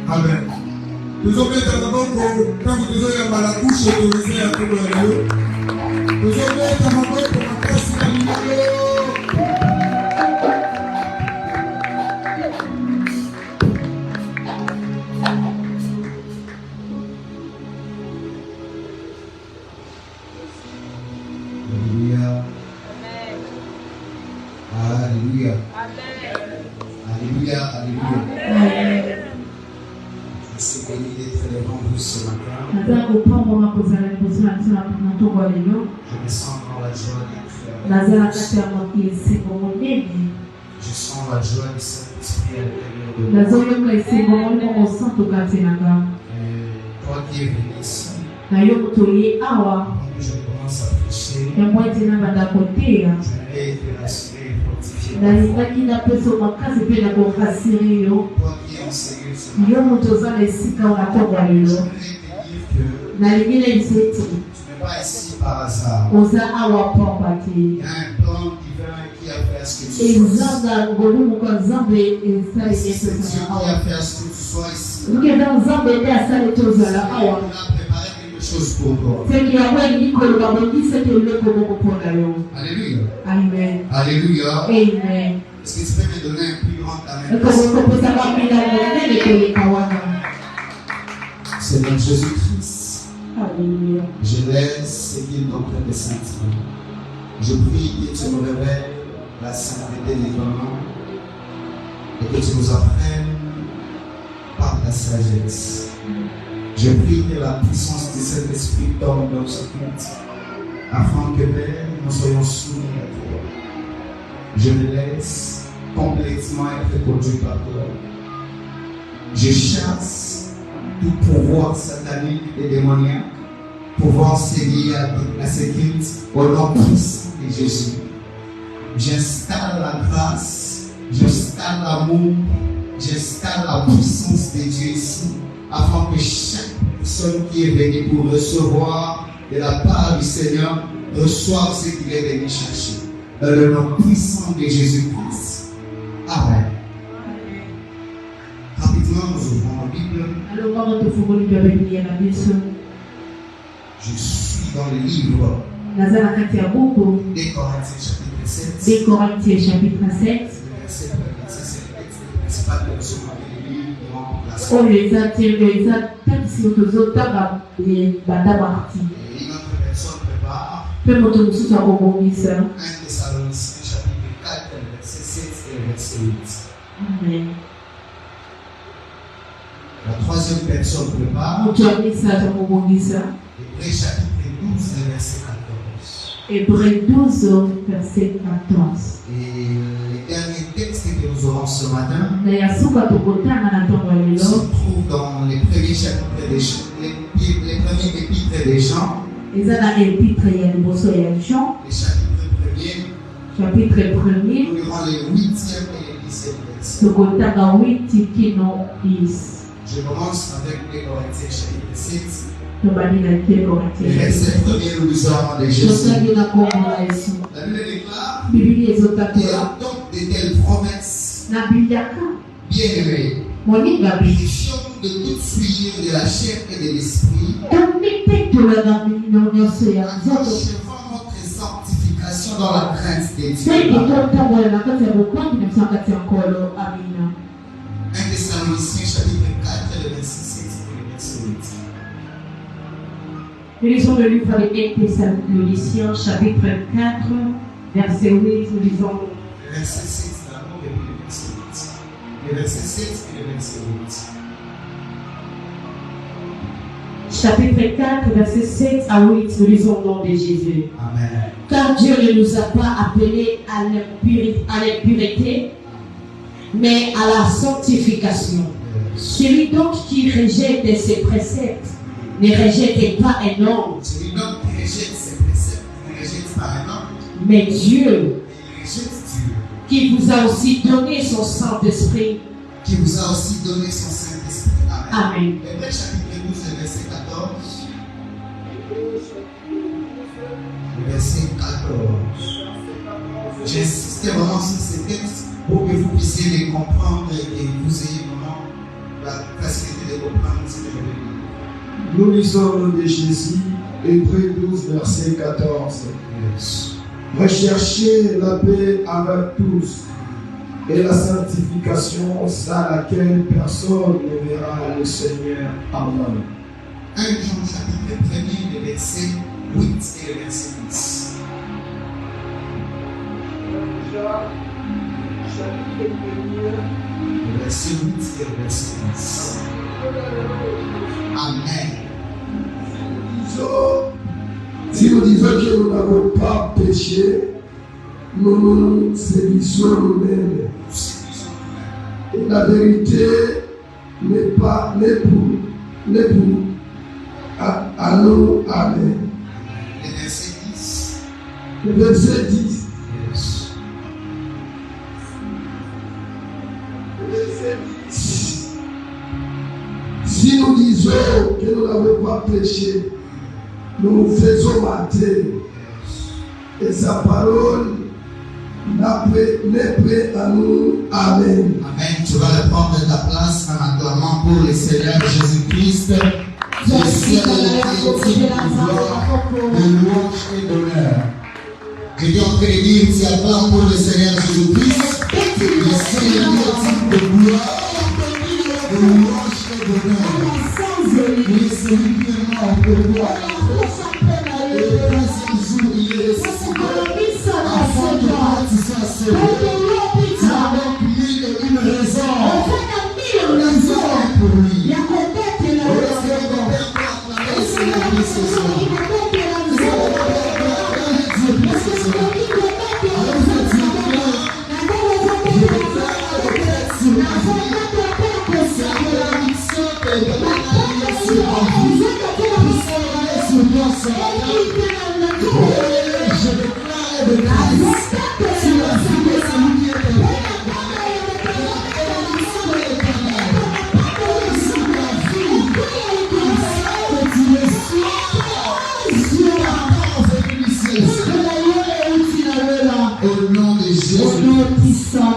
Amen. Nous allons mettre en avant quand vous allez à la bouche autorisée à tout le monde. Nous allons mettre en avant pour la place de l'Alléluia. Alléluia. Alléluia. Alléluia. Je suis béni d'être devant vous ce matin. Je me sens dans la joie d'être. Je sens la joie du Saint-Esprit à l'intérieur de moi. Toi qui es venu ici, avant que je commence à prêcher, je vais être rassuré et fortifié. Toi qui es enseigné ce matin, je voudrais te dire que tu n'es pas ici par hasard. Il y a un plan divin qui a fait à ce que tu sois ici. C'est Dieu qui a fait à ce que tu sois ici. Il a préparé quelque chose pour toi. Alléluia. Amen. Alléluia. Amen. Est-ce que tu peux me donner un plus grand amen? Seigneur Jésus-Christ, Alléluia. je laisse ce qu'il est en train de sentir. Je prie que tu me révèles la sainteté des commandements et que tu nous apprennes par ta sagesse. Je prie que la puissance de cet esprit tombe dans ce culte afin que Père, nous soyons soumis à toi. Je me laisse complètement être conduit par toi. Je chasse tout pouvoir satanique et démoniaque, pouvoir s'élier à ce culte au nom puissant de Jésus. J'installe la grâce, j'installe l'amour, j'installe la puissance de Dieu ici, afin que chaque personne qui est venue pour recevoir de la part du Seigneur reçoive ce qu'il est venu chercher. Dans le nom puissant de Jésus-Christ. Amen. Rapidement, nous ouvrons la Bible. Je suis dans le livre des Corinthiens chapitre 7. Des Corinthiens chapitre 7. C'est le principal de la somme de l'Église. Et une autre personne prépare 1 Thessaloniciens chapitre 4, verset 7 et verset 8. Amen. La troisième personne prépare Hébreux chapitre 12, verset 14. Hébreux 12, verset 14. Et les derniers textes que nous aurons ce matin se trouvent dans les premiers chapitres les premiers épîtres des Jean. Les chapitre 1er. Nous lirons les 8e et les 10e versets. Je commence avec les Corinthiens chapitre 7. Verset 1er, nous lisons de Jésus. La Bible déclare qu'il y a donc de telles promesses. Bien-aimés, purifions de toute souillure de la chair et de l'esprit. Achevons notre sanctification dans la crainte de Dieu. 1 Thessaloniciens chapitre 4, le verset 7 et le verset 8. Nous lisons le livre des Thessaloniciens, chapitre 4, verset 8, nous lisons le verset 7 d'abord et puis le verset 8. Le verset 7 et le verset 8. chapitre 4, versets 7 à 8, nous lisons au nom de Jésus. Amen. Car Dieu ne nous a pas appelés à l'impureté, mais à la sanctification. Celui donc qui rejette ses préceptes ne rejette pas un homme, Celui donc qui rejette ses préceptes ne rejette pas un homme, mais Dieu, mais il rejette Dieu, qui vous a aussi donné son Saint-Esprit. qui vous a aussi donné son Saint-Esprit. Amen. Amen. Hébreux chapitre 12, verset 14. Verset 14. J'insiste vraiment sur ces textes pour que vous puissiez les comprendre et que vous ayez vraiment la facilité de comprendre ce que je veux dire. Nous lisons au nom de Jésus, Hébreux 12, verset 14. Yes. Recherchez la paix avec tous et la sanctification sans laquelle personne ne verra le Seigneur. Amen. 1 Jean chapitre 1er, le verset 8 et le verset 10. Le verset 8 et le verset 10. Amen. Si nous disons que nous n'avons pas péché, nous nous séduisons nous-mêmes. Et la vérité n'est pour à nous. Amen. Le verset 10. Le verset 10. Yes. Le verset 10. Si nous disons que nous n'avons pas péché, nous nous faisons mentir. Et sa parole n'est prête à nous. Amen. Amen. Tu vas prendre ta place en acclamant pour le Seigneur Jésus-Christ. Le ciel et la terre, de louange et d'honneur. Je dis en train de dire, tu acclames pour le Seigneur Jésus-Christ. Le ciel et la terre, de gloire, de louange et d'honneur. Oui, c'est lui qui est mort pour toi. Et le troisième jour, il est ressuscité. Afin que toi, tu sois sauvé. Tu as donc mille et une raisons. Pour lui.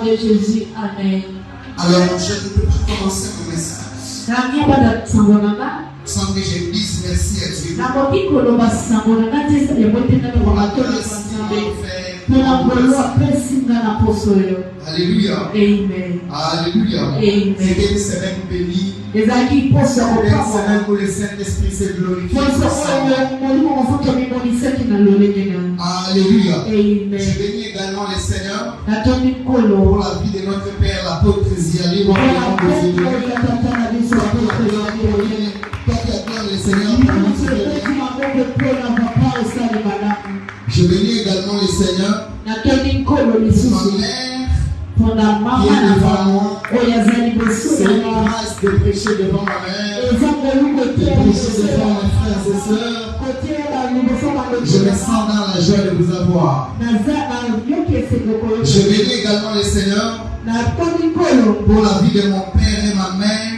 De Jésus, amen. Alors, je ne peux pas commencer mon message sans que je dise merci à Dieu. Alléluia. Amen. Alléluia. Amen. C'était une semaine bénie. C'était une semaine où le Saint-Esprit s'est glorifié. Alléluia. Amen. Je bénis également le Seigneur pour la vie de notre Père, l'apôtre Ziali. Toi qui acclames le Seigneur pour notre Père. Je bénis également le Seigneur pour ma mère qui est devant moi. C'est une grâce de prêcher devant ma mère, de prêcher devant mes frères et sœurs. Je me sens dans la joie de vous avoir. Je bénis également le Seigneur pour la vie de mon père et ma mère,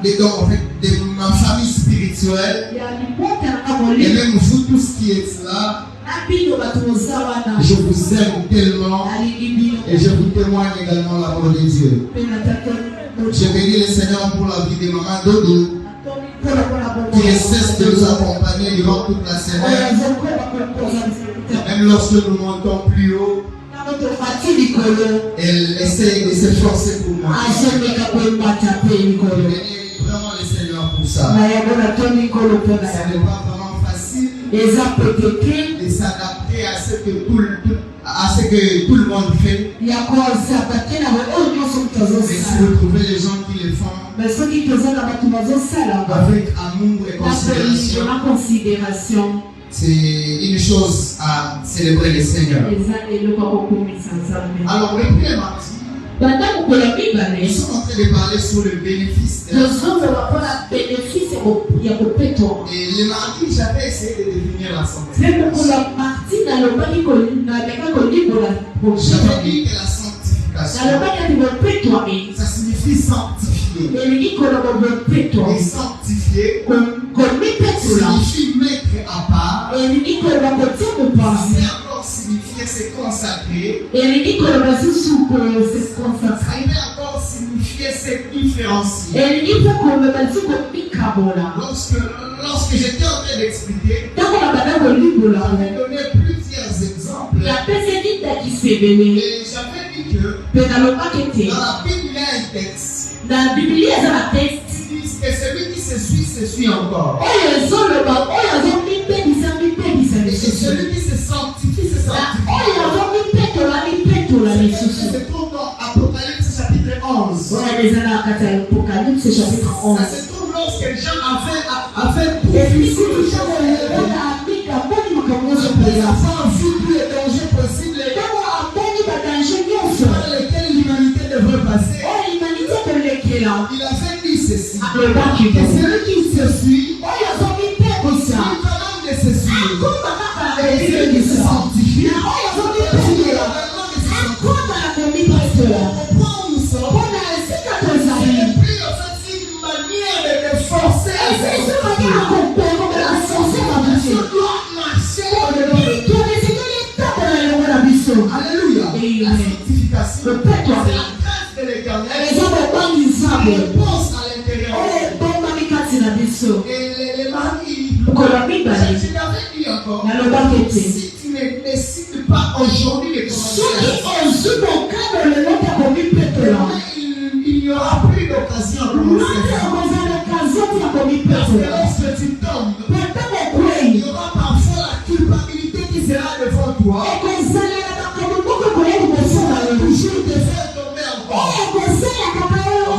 de ma famille spirituelle, et même vous tous qui êtes là. Je vous aime tellement et je vous témoigne également l'amour de Dieu. Je bénis le Seigneur pour la vie de Maman Dodo, qui ne cesse de nous accompagner durant toute la semaine. Même lorsque nous montons plus haut, elle essaie de s'efforcer pour moi. Je bénis vraiment le Seigneur pour ça. Ce n'est pas vraiment facile. et s'adapter à ce que tout le monde fait. Il y a quoi ça? Et si vous trouvez les gens qui le font avec amour et considération, c'est une chose à célébrer le Seigneur. Alors, depuis le mardi, nous sommes en train de parler sur le bénéfice de la santé. Et le mardi, j'avais essayé de définir la santé. J'avais dit que la sanctification, ça signifie sanctifier. Et sanctifier signifie mettre à part. Ça peut encore signifier se consacrer. Ça peut encore signifier se différencier. Lorsque j'étais en train d'expliquer, j'avais donné plusieurs exemples. Et j'avais dit que dans la Bible, il y a un texte. Qui dit que celui qui se suit encore. Et que celui qui se sanctifie, se sanctifie. C'est pour dans Apocalypse chapitre 11. Ça se trouve lorsque les gens avaient profité vu les dangers possibles par lesquels l'humanité devrait passer. Il avait dit ceci, que celui qui se suit, comment de se suivre, et celui qui se sanctifie, alléluia. La sanctification, c'est la grâce de l'Éternel. Elle pense à l'intérieur. Et les maris, je l'avais dit encore, si tu ne décides pas aujourd'hui de commencer, il n'y aura plus d'occasion de commencer. Parce que lorsque tu tombes, il y aura parfois la culpabilité qui sera devant toi. Toujours te faire tomber encore.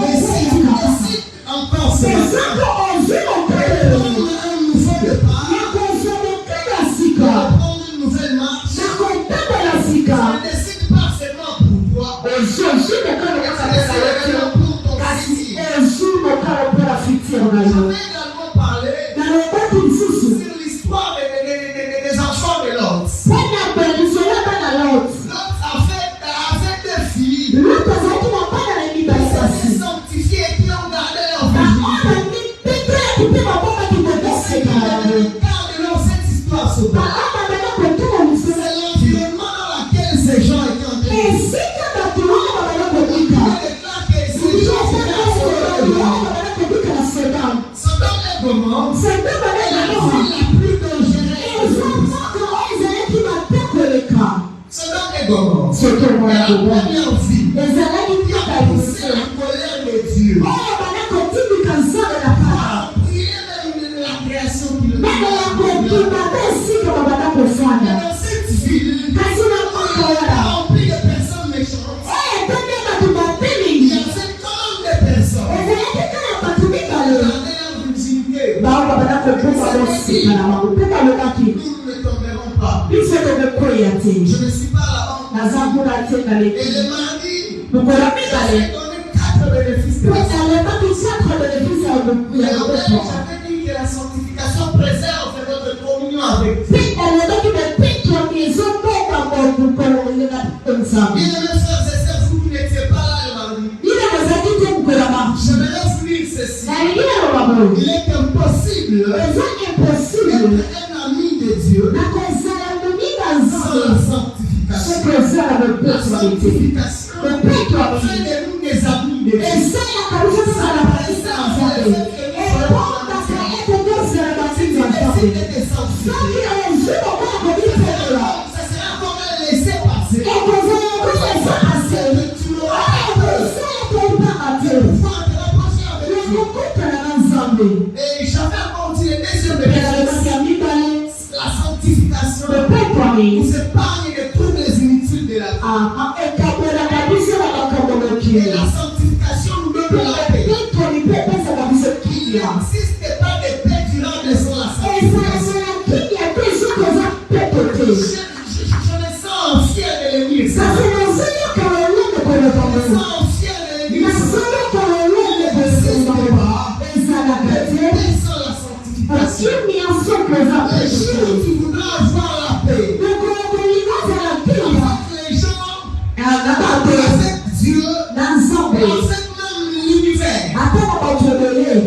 Mais si tu décides encore ce matin, prendre un nouveau départ, prendre une nouvelle marche, ne décide pas seulement pour toi, mais également pour ton futur. J'avais également parlé sur l'histoire des enfants de Lot. Lot avait deux filles. Ils s'étaient sanctifiées et qui ont gardé leur virginité. Regardez-leur cette histoire se passe. C'est l'environnement dans lequel ces gens étaient en train de vivre. Il déclare que ces gens Sodome et Gomorrhe, c'est la plus dangereuse. Sodome et Gomorrhe, c'est la première vie qui a poussé la colère de Dieu. Il est même de la création qui le fait. Dans cette ville, remplie de personnes méchantes, il y avait quand même des personnes qui gardaient leur virginité. Nous ne tomberons pas. Je ne suis pas là-bas. Et le mardi, j'ai donné 4 bénéfices de la santé. J'avais dit que la sanctification préserve notre communion avec Dieu. Bien aimés frères et sœurs, vous qui n'étiez pas là le mardi, j'aimerais vous dire ceci. Il est impossible d'être un ami de Dieu sans la sanctification. La sanctification fait de nous des amis de Dieu. Ça sera comme un laisser-passer. Tu l'auras et j'avais encore dit le deuxième bénéfice, la sanctification Upendo nous épargne de toutes les inutiles de la vie. ekabwera kabisa na makambo Et mengine. la sanctification nous donne la paix. Upendo ni pesa kabisa Il kimya. n'existe pas de paix durable sans la sanctification. Esala kimya tezuko za pepo te. Je me sens fier de l'ennemi. Je Sasa nazia kaelele kwa me pamoja. sens fier de l'ennemi. Nasema kaelele kwa pamoja. Esala kete. Paix sans la sanctification. Kimya soko za Les pepo gens te. qui voudront avoir la paix. Ukuliwaza la kimya. Avec les gens, Anabato avec Dieu, na nzambe. avec même l'univers. Atana batobele.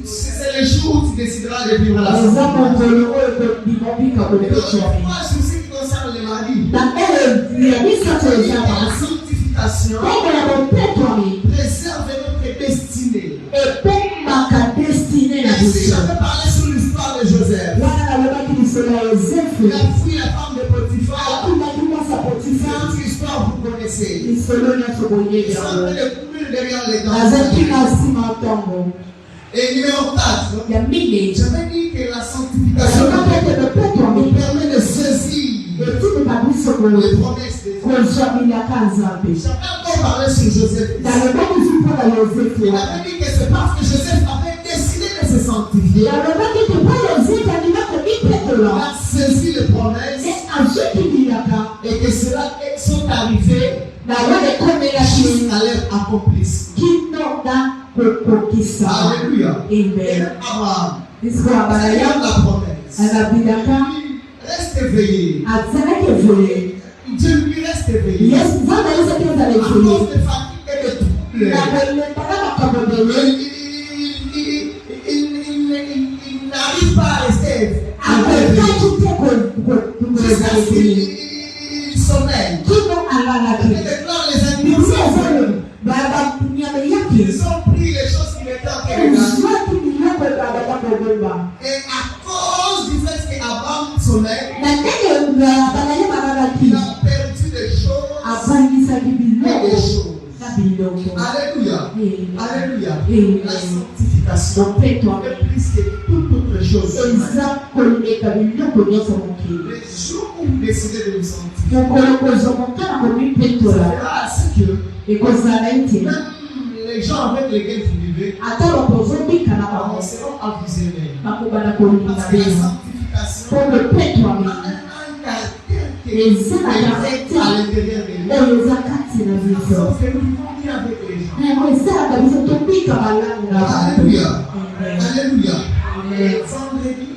C'est le jour où tu décideras de vivre la Eza sanctification. mongolo oyo bimobika Et bopeto. moi, sur ce qui concerne les maladies, Na oyo ya misato la ezaba. sanctification Bongo ya bopetwami. préserve notre destinée. Epemaka destine na Et si biso. j'avais parlé sur l'histoire de Joseph, Wana nalobaki lisolo ya Yozefu. il a fui la femme de Potiphar. Akundaki mwasa Potifa. C'est une histoire que vous connaissez. Lisolo nyonso boyebi Ils sont en train yango. de courir derrière les Azalaki dents. na nsima ntongo. Et numéro 4, Ya minei. j'avais dit que la sanctification Alobaki ete nous bopetwami. permet de saisir Etimika biso les promesses de Dieu. kozwamilaka Nzambe. J'avais encore parlé sur Joseph. Nalobaki zu mpo na Yozefu Il wana. avait dit que c'est parce que Joseph avait décidé de se sanctifier. Nalobaki ete mpo Yozefu andimaka Il mipetola. a saisi les promesses azokimilaka et que cela sont arrivés na wana ekomelaki jusqu'à leur accomplissement. kino na kokokisa. Alléluia. Et Amen. Abraham, Biso ayant abalaya la promesse, anabidaka reste éveillé. azalaki evole. Dieu lui reste éveillé. Yesu nzambe ayezaki ezala À evole. cause de fatigue et de troubles. Na kolemba na makambo ebele Il n'arrive pas à rester éveillé. akokaki te Jusqu'à koezala ce evole. qu'il sommeille. kino Et alalaki. maintenant, les animaux Biso sont ezolo banyama yaki Ils ont pris les choses qui étaient en train de gagner. ezwaki biloko ebabaka kobemba. Et à cause du fait qu'Abraham sommeille, Na ndenge banyama balalaki il a perdu des choses abangisaki et biloko des choses. na biloko. Alléluia. Amen. Alléluia. Amen. La sanctification Bopetwa est plus que toute autre chose. eza koleka biloko nyonso mokili. Le jour où vous décidez de vous sanctifier, mokolo kozonga na komipetola c'est ce que ekozala ete même les gens avec lesquels vous vivez ata bakozobika na bango commenceront à vous aimer. bakobana kolinga Parce que la bino sanctification mpo bopetwami a un caractère qui est eza na à caractère l'intérieur de nous. oyo eza kati na biso Sauf que nous vivons bien avec les gens. yango esalaka biso tobika malamu na bato. Alléluia. Amen. Alléluia. Amen. Vendredi,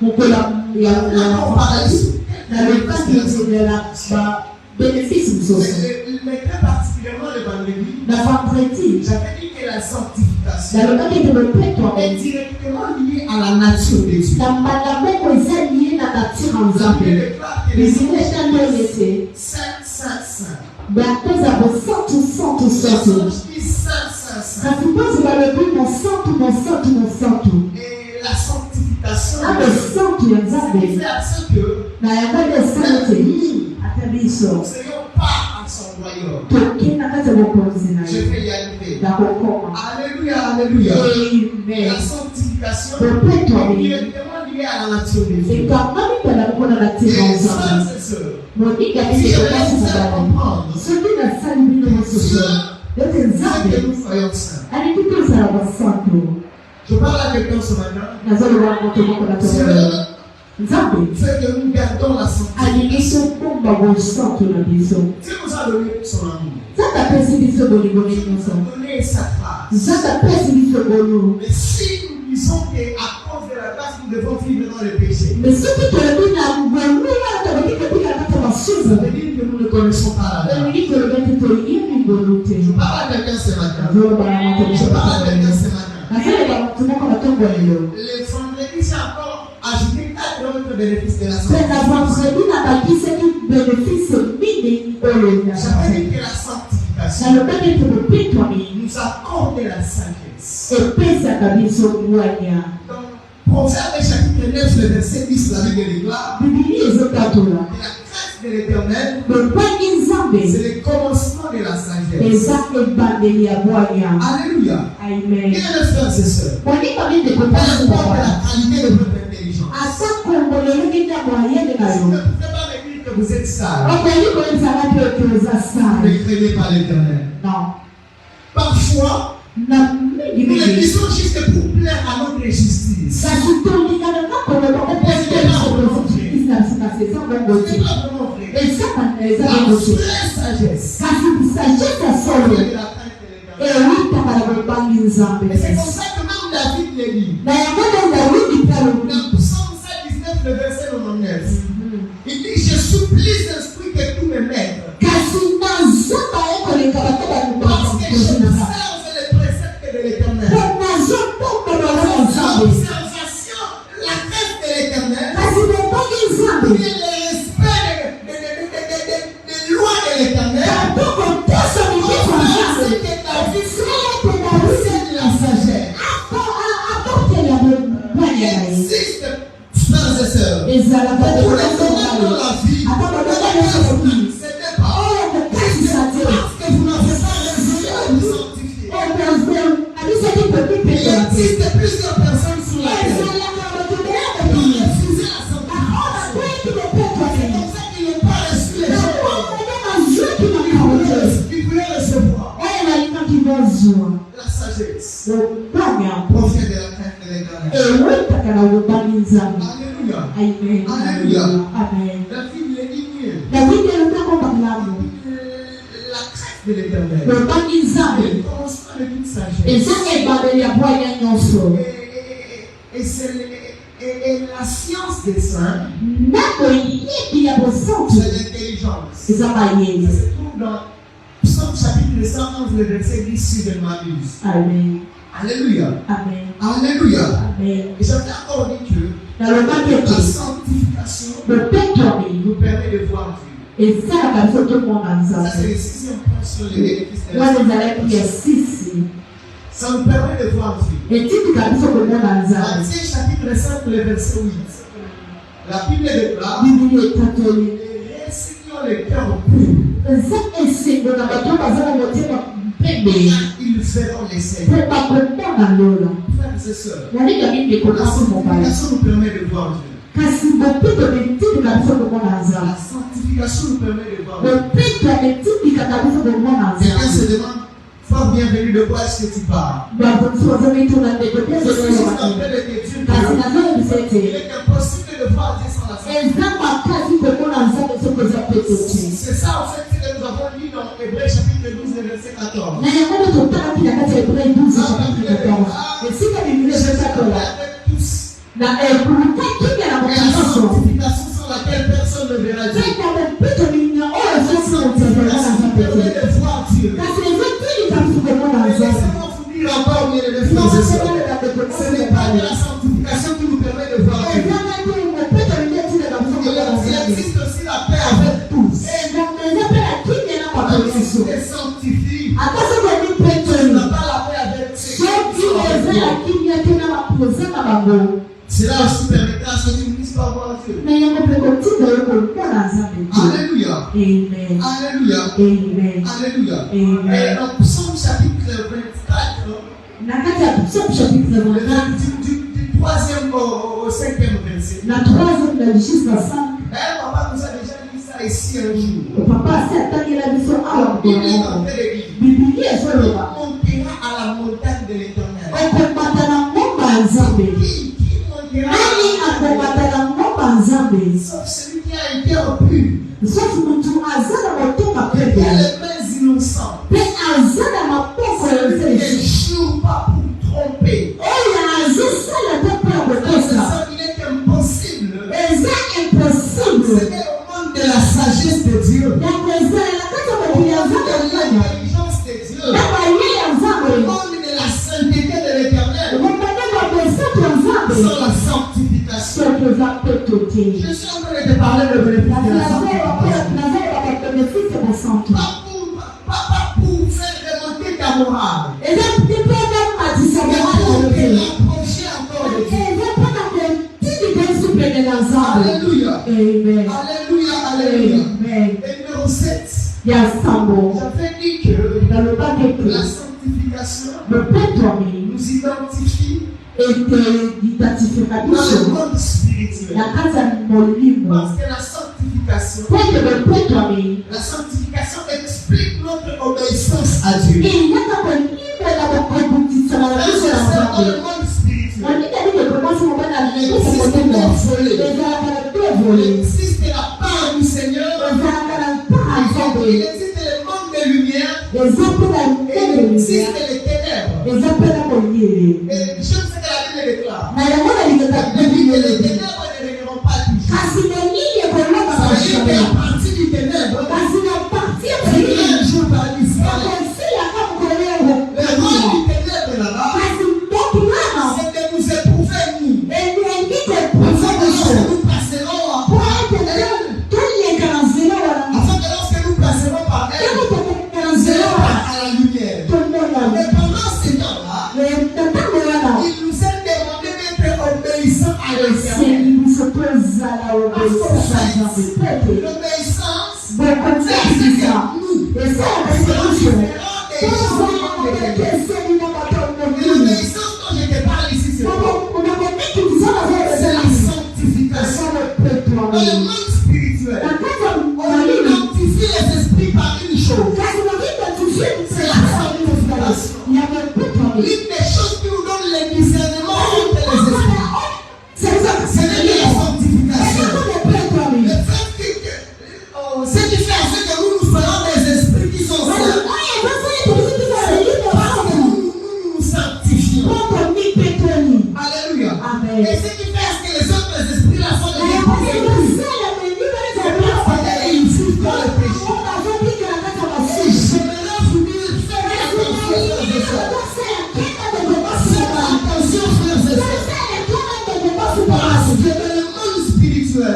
mokolo ya on parlait sur nalobaki ezela babénéfice mosusu mais très particulièrement le vendredi, na vendredi j'avais dit que la sanctification nalobaki ete bopetwa est directement liée à la nature de Dieu. na mbala moko eza lie na nature ya Je nzambe. déclare que les Bizima etandele ete saints, saints, saints. bakoza bosantu santu santu Personne qui dit saints, saints, saints. kasi mpozi balobi mosantu mosantu mosantu Et la sanctification na bosantu ya nzambe fait à ce que na yango nde esala ete ata biso nous ne soyons pas en son royaume. tokenda kati ya bokonzi na Je ye vais y arriver. na kokoma. Alléluia, alléluia. Amen. La sanctification Bopetwa est bino directement liée à la nature de Dieu. ekangami mpona mpona na Et ntina ya frères nzambe et sœurs, moninga si bino je tokasi laisse ça kobala comprendre, soki nasali bino mosusu ete c'est nzambe que nous soyons saints. alingi tozala basantu. Je parle à quelqu'un ce matin. nazoloba moto moko na Dieu tokolo nzambe fait que nous gardons la sanctification. alingi sobomba bosantu na biso. Dieu nous a donné son amour. nzambe apesi biso bolingo Dieu nyonso. nous a donné sa grâce. nzambe apesi biso bolu. Mais si nous disons qu'à cause de la grâce, nous devons vivre dans le péché, mais soki tolobi na ngolu wana tokoki kobika kaka ça basusu veut dire que nous ne connaissons pas la grâce. olingi koloba ete toyebi ngolu te. Je parle à quelqu'un ce matin. nazoloba na moto Je moko parle à quelqu'un ce matin. nazoloba moto moko na ntongo lelo. Les vendredis, j'ai encore ajouté 4 autres bénéfices de la mpe na sanctification. vendredi nabakisaki bénéfice mingi oyo J'avais dit que la sanctification nalobaki ete bopetwami nous accorde la sagesse. epesaka biso bwanya. Donc, Proverbe chapitre 9, le verset 10, la Bible déclare bibili ezotatola que la crainte de l'éternel, bopwangi nzambe c'est le commencement de la sagesse. eza ebandeli ya bwanya. Alléluia. Amen. Bien, mes frères et sœurs, moninga minde peu importe kopasa la qualité de votre intelligence, ata kongo lolongi na moyene na vous ne yo êtes sale. Ne Ne craignez pas l'Éternel. Non. Parfois, nous le disons juste pour plaire à notre justice. C'est pas vraiment vrai. C'est la vraie sagesse. Et C'est comme ça que même David le dit. Dans Psaume 119, le verset 99, il dit: je suis plus instruit que tous mes maîtres. Parce que j'observe les préceptes de l'Éternel. L'observation, la crainte de l'Éternel, et le respect des lois de l'Éternel. C'est la sagesse. Il existe, frères et sœurs, pour les domaines de la vie, ce n'est pas parce que vous n'avez pas réussi à vous sanctifier. Il existe plusieurs personnes sur la terre qui ont refusé la sanctification. C'est comme ça qu'ils n'ont pas reçu les choses qu'ils voulaient recevoir. La sagesse provient de la crainte de l'Éternel. Alléluia. Alléluia. David le dit mieux. La crainte de l'Éternel. Le commencement de toute sagesse. Et la science des saints, c'est l'intelligence. Ça se trouve dans Psaume chapitre 111, le verset 10, si je ne m'abuse. Amen. Alléluia. Amen. Alléluia. Amen. Et j'avais encore dit que la sanctification nous permet de voir Dieu. Ça, c'est le sixième point sur les bénéfices de la sanctification. Ça nous permet de voir Dieu. Matthieu chapitre 5, le verset 8. La Bible déclare: résignons les cœurs purs. Ils verront les Seigneurs. Frères et sœurs, la sanctification nous permet de voir Dieu. La sanctification nous permet de voir Dieu. Quelqu'un se demande: Frère bienvenu, de quoi est-ce que tu parles? Je suis juste en train de te dire qu'il est impossible de voir Dieu sans la sanctification. C'est ça en fait que nous avons lu dans Hébreux chapitre 12, verset 14. La sanctification sans laquelle personne ne verra Dieu. La sanctification permet de voir Dieu. Laissez-moi vous dire encore, bien les frères et sœurs, ce n'est pas de la sanctification qui nous permet de voir Dieu. Il existe aussi la paix avec tous. Même si tu es sanctifié, tu n'as pas la paix avec ceux qui sont avec toi. Cela aussi permettra à ceux qui ne puissent pas voir Dieu. Alléluia. Amen. Alléluia. Amen. Alléluia. Amen. Et dans Psaume chapitre 24, du 3e au 5e verset, papa nous a déjà dit ça ici un jour. Il est en train de dire: on montera à la montagne de l'Éternel. Qui montera à la montagne? Sauf celui qui a un cœur pur, qui a les mains innocentes, celui qui n'échoue pas pour tromper. Il est impossible. C'était au monde de la sagesse de Dieu, de l'intelligence de Dieu, au monde de la sainteté de l'Éternel, sans la sanctification. Je suis en train de te parler de bénéfice de la sanctification. Pas pour faire remonter ta morale, mais pour te rapprocher encore de Dieu. Alléluia. Amen. Alléluia. Alléluia. Amen. Et numéro 7. J'avais dit que la sanctification nous identifie dans le monde spirituel. Parce que la sanctification sanctification, kwetwami la sanctification explique notre obéissance à Dieu. iyaka konyimela bakobutisa Dans balabiso na le mabe monde spirituel, ondika ndike komansi mobana il existe lekokomomo des volets. ezalaka na Il tevole existe la part du Seigneur. ezalaka na mpaka Il nzambe existe le monde des lumières. eza mpe na Et il ndelelisa existe les ténèbres. eza mpe na konyele Et je sais que la Bible déclare. na yango nalingaka Il dit que les bibele ténèbres ne régneront pas toujours. kasi nalili ekolobaka Ça veut dire bashamela qu'à partir du ténèbre, kasi na partir il y a un jour par l'Israël. ekosilaka mokolo Le yango rôle du ténèbre là-bas, kasi mboki wana c'est de nous éprouver nous. elingi Afin que lorsque kopusa nous passerons po par ete elle, toyeka na nzela wana afin que lorsque nous passerons par elle, tango tokokeka na nous nzela serons wana à la lumière. tomona Mais pendant ce temps-là, na ntango wana il nous est demandé d'être obéissants à l'éternel. esengi biso tozala obesisa nzambe pepe L'obéissance, bokotekisa esalaka biso tozala et ekeseni na bato mokili l'obéissance dont je te parle ici, c'est quoi? unakomikimiza C'est la nazoobesisa sanctification. asala Dans le petwami monde spirituel, na kati ya on malini identifie les esprits par une chose. kasi nakidatifie ya mepetwami L'une des choses qui nous donne le discernement entre les esprits, ce n'est que la sanctification. Le fait ce qui fait en fait que nous soyons des esprits qui sont saints, parce que nous sanctifions. Alléluia. Amen. Et ce qui fait à ce que les autres esprits-là sont des esprits saints. Et ils fuient dans le péché. Et j'aimerais vous dire, faites attention, frères et sœurs. Faites attention, frères et sœurs. Parce que dans le monde spirituel,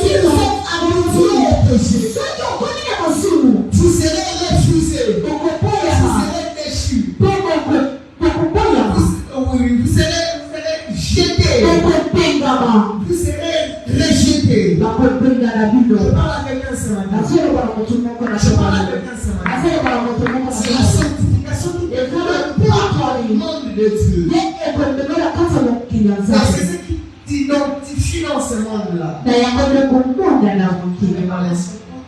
si vous êtes habitués au péché, vous serez refusés. Vous serez déchus. Vous serez jetés. Vous serez rejetés. Je parle à quelqu'un ce matin. Je parle à quelqu'un ce matin. C'est la sanctification qui est dans le monde de Dieu. Et c'est ce qui t'identifie dans ce monde-là.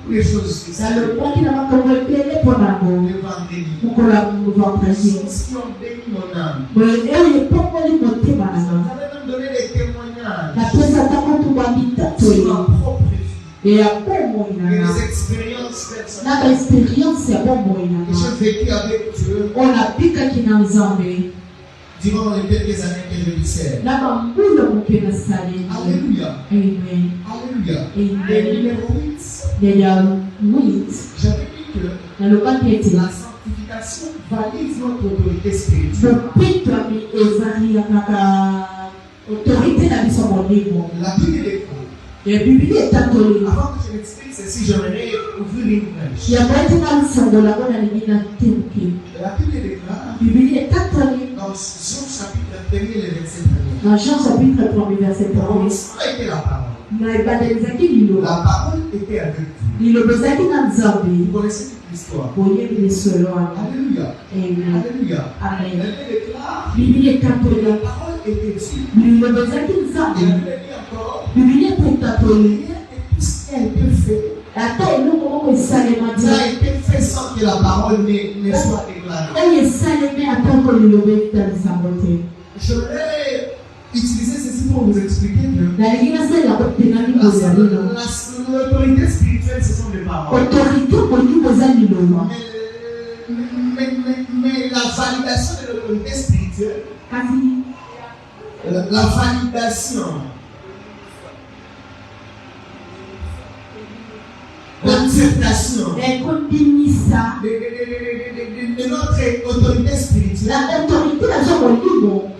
Toutes les choses que ça. Le vendredi. Si on bénit mon âme. J'avais même donné des témoignages sur ma propre vie. Et des expériences personnelles que j'ai vécues avec Dieu durant les quelques années que je lui sers. Alléluia. Amen. Alléluia. Amen. Et numéro 8, j'avais dit que la sanctification valide notre autorité spirituelle. La Bible déclare. Avant que je m'explique ceci, j'aimerais ouvrir une brèche. La Bible déclare dans Jean chapitre 1 le verset 1. Dans Jean chapitre 1 verset 1. Commencement était la parole. La La parole était avec vous. Vous connaissez toute l'histoire. Alléluia. Amen. Alléluia. Amen. La Bible déclare la parole était Dieu. Et la Bible dit encore, rien de tout ce qui a été fait ça a été fait sans que la parole ne soit déclarée. J'aimerais utiliser ceci pour vous expliquer que l'autorité spirituelle, ce sont des paroles. Mais la validation de l'autorité spirituelle, la validation, l'acceptation de notre autorité spirituelle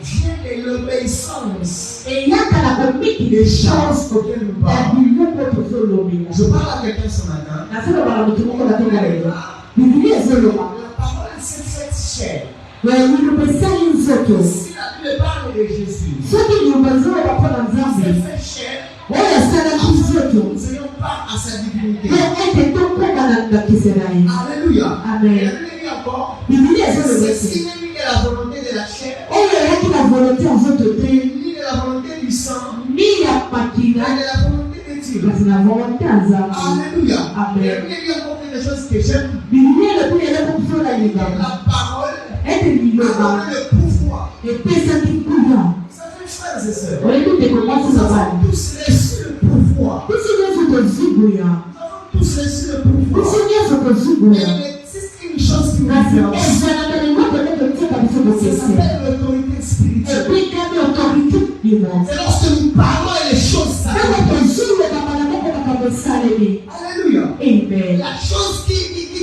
vient de l'obéissance des choses auxquelles nous parlons. Je parle à quelqu'un ce matin. La parole s'est faite chair. Si la Bible parle de Jésus, s'est fait chair. Nous n'ayons pas à sa divinité. Alléluia. Amen. Et la Bible dit encore, ceci n'est ni de la volonté de la chair, ni de la volonté du sang, mais de la volonté de l'écriture. Kasi na volonté ya Nzambe. Alléluia. Amen. Et puis, il y a beaucoup de choses que j'aime. Biblia ilikuwa kusoma Biblia. La parole Ete a liloba. donné le pouvoir. Epesa kikuya. Ça fait frères et sœurs. Oyebi ndeko mwasi Nous na avons bana. tous reçu le pouvoir. Bisi nyonso tozibuya. Nous avons tous reçu le pouvoir. Bisi nyonso Mais tozibuya. il existe une chose qui nous Kasi différencie. ezalaka na eloko ndenge totiaka biso Ça bokese. s'appelle l'autorité spirituelle. Epi kami autorité limonde. C'est lorsque nous parlons et les choses Kama s'arrêtent. tozuleka bana moko makambo esalemi. Alléluia. Amen. La chose qui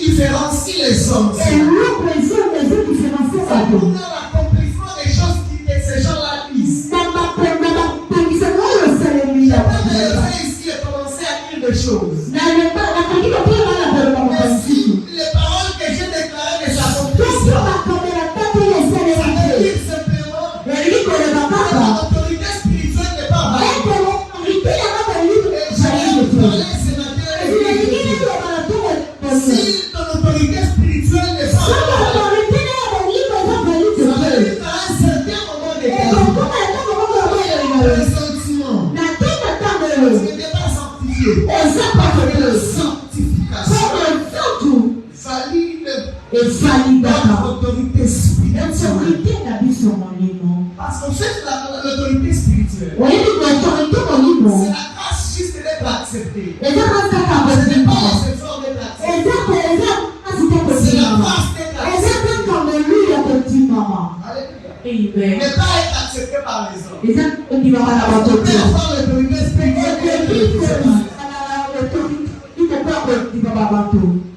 différencie les hommes, c'est Eloko ezodifférencie bato. pour l'accomplissement des choses que ces gens-là disent. Na mapongisano oyo esalemi Je ya peux me bato. lever ici et commencer à dire des choses. nakoki kokoya bana baloba Mais makambo si mosusu. les paroles que j'ai déclarées ne Soki s'accomplissent pas, makambo ya tata oyo ça esalemi veut te. dire simplement Elingi koloba que kaka. l'autorité spirituelle n'est pas valide. Ete autorité yanga balingi Et ezalaki j'allais te. parler ce matin et Elingi dire, koloba na ntongo si ton autorité spirituelle n'est pas soki valide, autorité na ya balingi eza valide ça veut te. dire qu'à un certain moment de ta vie, ekokoma ya ntango moko ya boye le sentiment na ntina ntango ce oyo n'était pas sanctifié. eza Mais la pakete sanctification koma nzatu valide evalidaka notre autorité spirituelle. autorité na biso molimo. Parce qu'en fait, l'autorité spirituelle, oyebi ko autorité molimo c'est la grâce juste d'être accepté. eza kasi kaka Ce n'est kondima. pas les efforts d'être accepté. eza kasi te C'est la kondimama. grâce d'être eza accepté. kaka molu ya kondimama. Alléluia. Amen. Ne pas être accepté par les hommes. eza kondimama na bato On peut te. avoir l'autorité spirituelle et l'autorité spirituelle.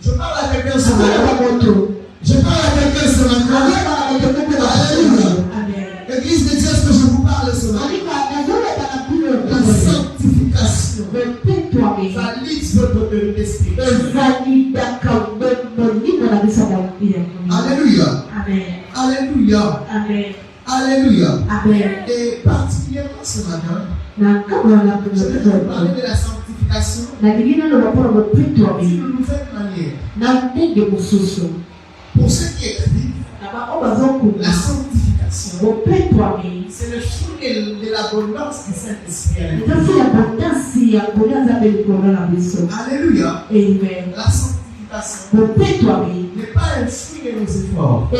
Je parle à quelqu'un ce matin. Je parle à quelqu'un ce matin. Alléluia. Église de Dieu, est-ce que je vous parle ce matin? La sanctification valide votre autorité spirituelle. Alléluia. Alléluia. Alléluia. Et particulièrement ce matin, je vais vous parler de la sanctification d'une nouvelle manière. Pour ceux qui écrivent, la sanctification, c'est le fruit de l'abondance du Saint-Esprit. Alléluia. La sanctification n'est pas un fruit de nos efforts. La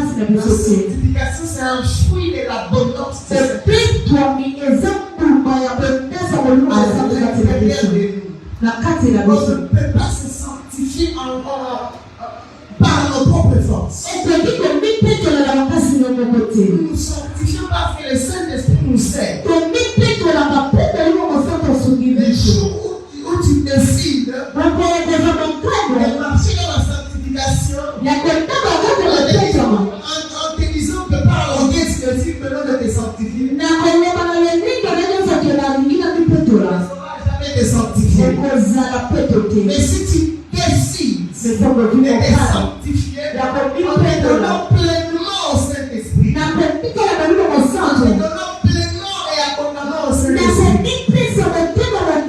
sanctification, c'est un fruit de l'abondance du Saint-Esprit. On ne peut pas se sanctifier par nos propres forces. Nous nous sanctifions parce que le Saint-Esprit nous aide. Le jour où tu décides de marcher dans la sanctification, en te disant que par l'orgueil, tu décides maintenant de te sanctifier, tu ne sauras jamais te sanctifier. Mais si tu décides de te sanctifier, en te donnant pleinement au Saint-Esprit, en te donnant pleinement et abondamment au Saint-Esprit,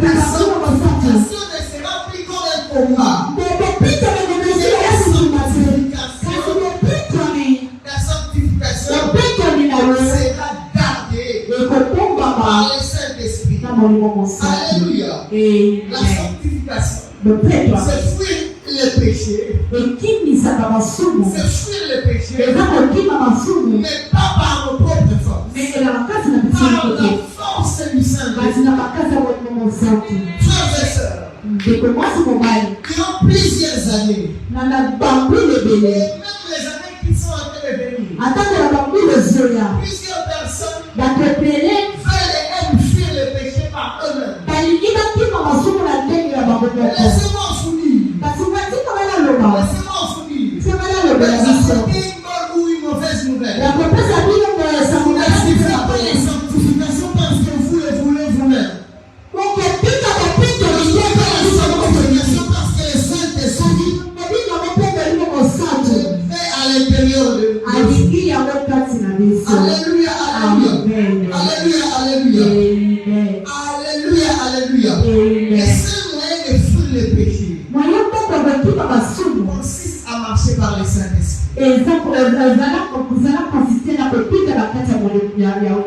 ta sanctification ne sera plus comme un combat. Ta sanctification sera gardée par le Saint-Esprit. Alléluia. La sanctification, c'est fuir les péchés. C'est fuir les péchés, mais pas par nos propres forces. Par la force du Saint-Esprit. Frères et sœurs, qui ont plusieurs années, et même les années qui sont en train de venir, plusieurs personnes veulent et aiment fuir les péchés par eux-mêmes. Laissez-moi vous dire, une bonne ou une mauvaise nouvelle. Si vous appelez la sanctification parce que vous le voulez vous-même. La sanctification parce que le Saint-Esprit fait à l'intérieur de nous. Alléluia, alléluia. Alléluia, alléluia. Alléluia, alléluia. Le seul moyen de fuir les péchés consiste à marcher par le Saint-Esprit.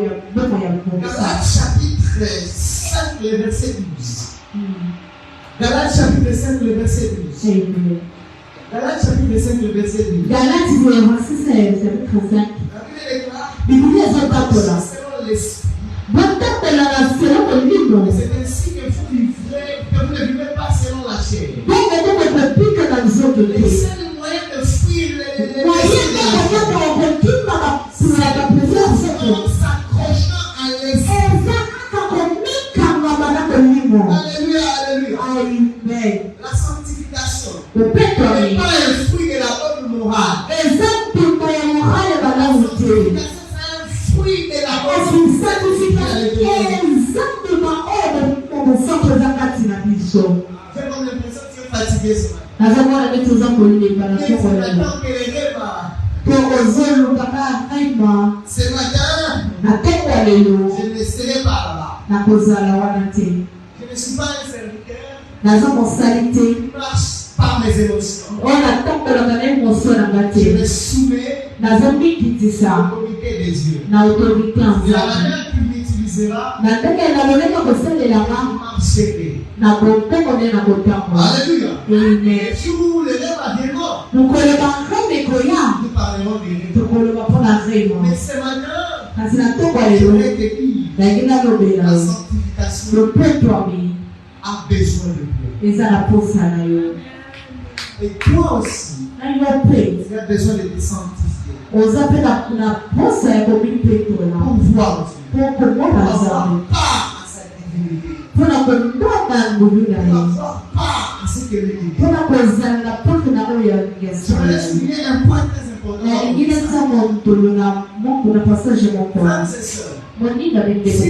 Galates chapitre 5, 5, le verset 12. Galates chapitre 5, le verset 12. Galates chapitre 5, le verset 12. Galates chapitre 5. La Bible déclare, Biblia zotatula. selon l'esprit. Botatela na selo molimo. Et c'est ainsi que vous vivrez, que vous ne vivez pas selon la chair. Bongo bongo kupika na nzoto Le te. seul moyen de fuir les Moyen kwa kukipa na c'est en s'accrochant à l'esprit. Alléluia, alléluia. Amen. La sanctification Upendo n'est ni. pas un fruit de la bonne morale. Exacto ya muhale La banaute. sanctification, c'est un fruit de la bonne J'ai comme l'impression que tu es fatigué ce matin. Mais c'est maintenant que les rêves, ce matin, je ne serai pas là. Je ne suis pas un serviteur. Je marche par mes émotions. Je me soumets au comité des dieux. Et la manière qu'il m'utilisera, je marcherai. Alléluia. Amen. Et sur les rêves arriveront, nous parlerons des rêves. Mais ce matin, je voudrais te dire, la sanctification a besoin de Dieu. Et toi aussi, tu as besoin de te sanctifier. Pour voir Dieu. Pour avoir part à sa divinité. Pour avoir part à ce que lui dit. Je voudrais souligner un point très important. Frères et sœurs,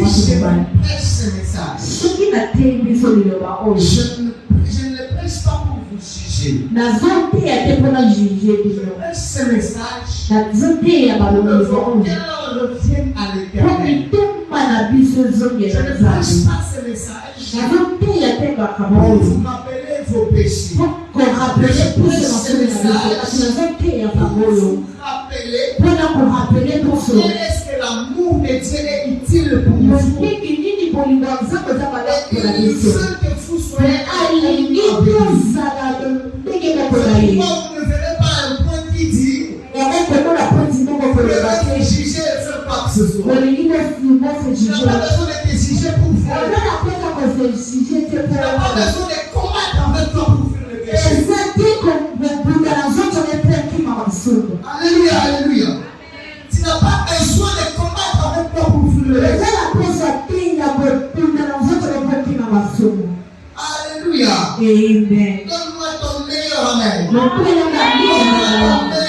si je prêche ce message, je ne le prêche pas pour vous juger. Je prêche ce message pour que vos cœurs reviennent à l'éternel. Je ne prêche pas ce message pour vous rappeler vos péchés. Je prêche ce message pour vous rappeler quel est-ce que l'amour de Dieu est utile pour vous. Et il veut que vous soyez alignés avec lui. C'est pourquoi vous ne verrez pas un point qui dit vous devez juger et faire quoi que ce soit. Tu n'as pas besoin de te juger pour faire. Tu n'as pas besoin de combattre avec toi pour faire le péché. Alléluia, alléluia. Tu n'as pas besoin de combattre avec toi pour fuir le péché. Alléluia. Amen. Donne-moi ton meilleur amen. Le Donne-moi ton meilleur amen.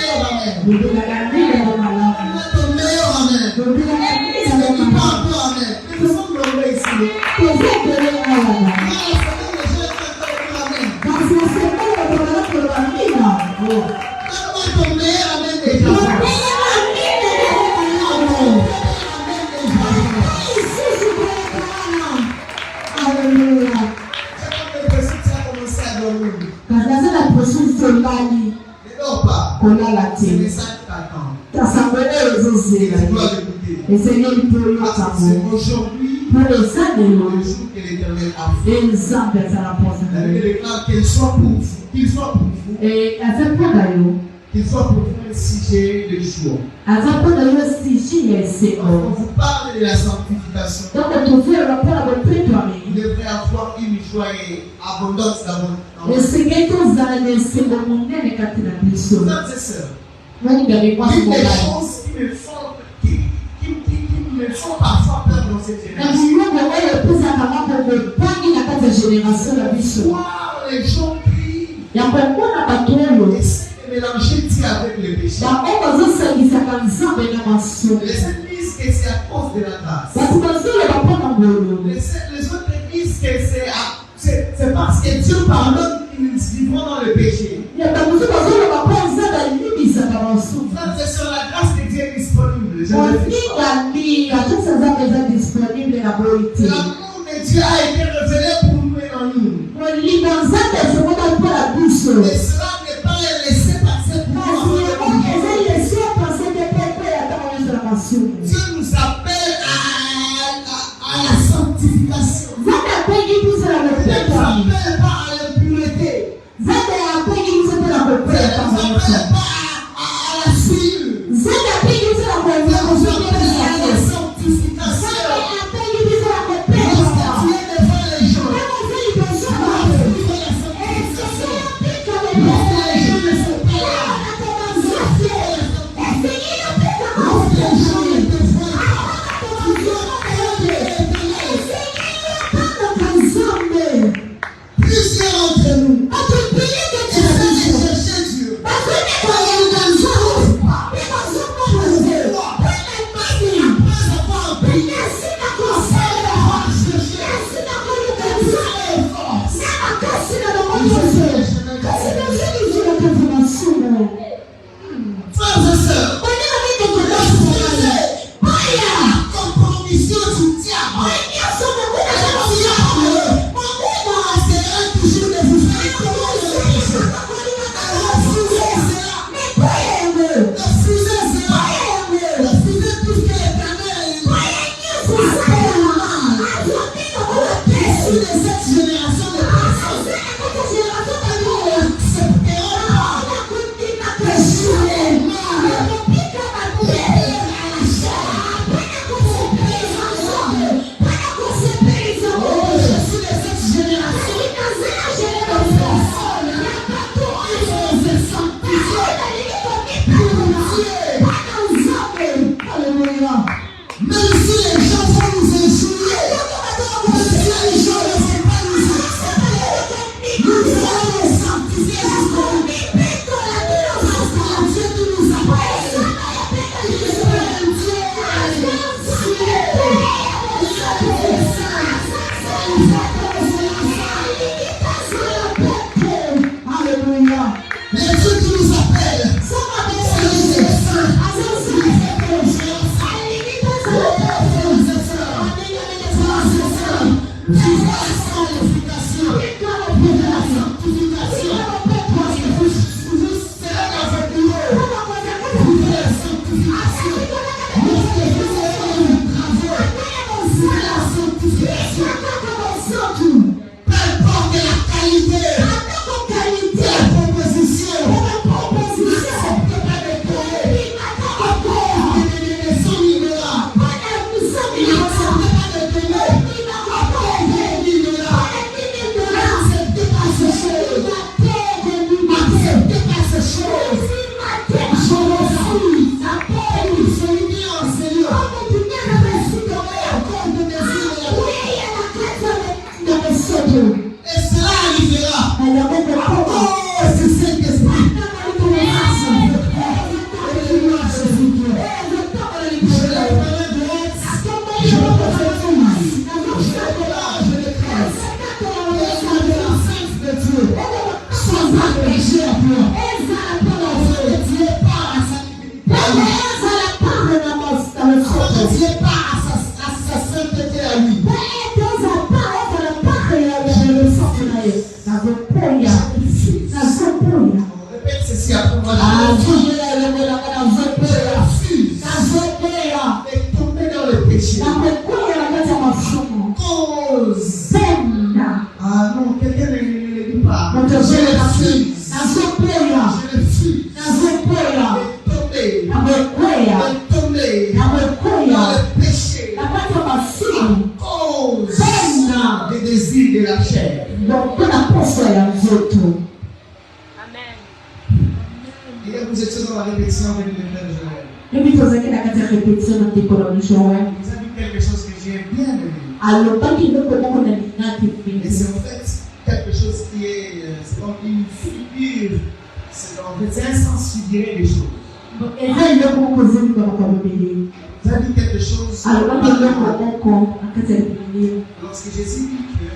Donne-moi ton meilleur amen. Tu ne dis pas encore amen. Nous sommes nombreux ici. Non, c'est bon, les gens sont amen. Donne-moi ton meilleur amen déjà. Ne dors pas. Ce message t'attend. Tu dois l'écouter. C'est aujourd'hui le jour que l'Éternel a fait. La Bible déclare qu'il soit pour vous, qu'il soit pour vous un sujet de joie. Quand on vous parle de la sanctification, vous devrez avoir une joie et abondance d'amour. Frères et sœurs, l'une des choses qui me font parfois peur dans cette génération, voir les gens qui essaient de mélanger Dieu avec le péché. Les uns disent que c'est à cause de la grâce. Les autres disent que c'est parce que Dieu pardonne qu'ils vivront dans le péché. Frères et sœurs, la grâce de Dieu est disponible. Je le dis pas. L'amour de Dieu a été révélé pour nous et en nous. Mais cela n'est pas laissé passer pour nous. Dieu nous appelle à la sanctification. sanctification. La sanctification. Parce que vous serez avec nous. Vous voulez la sanctification. Lorsque vous avez le travail, c'est la sanctification. Peu importe la qualité, la proposition, n'acceptez pas de coller. Son numéro, n'acceptez pas de donner. N'acceptez pas ces choses. N'acceptez pas ces choses. Je refuse. Je lis en Seigneur. Encore de désir. Et cela arrivera. Oh, c'est Saint-Esprit. Répète ceci après moi. Et tomber dans le péché. Cause. Ah non, quelqu'un ne le dit pas. Je refuse. Tomber dans le péché. Cause des désirs de la chair. Hier, vous étiez dans la répétition avec le frère Joël. Vous avez dit quelque chose que j'ai bien aimé. Et c'est en fait quelque chose qui est, c'est comme une figure, c'est un sens figuré des choses. Vous avez dit quelque chose. Lorsque Jésus dit que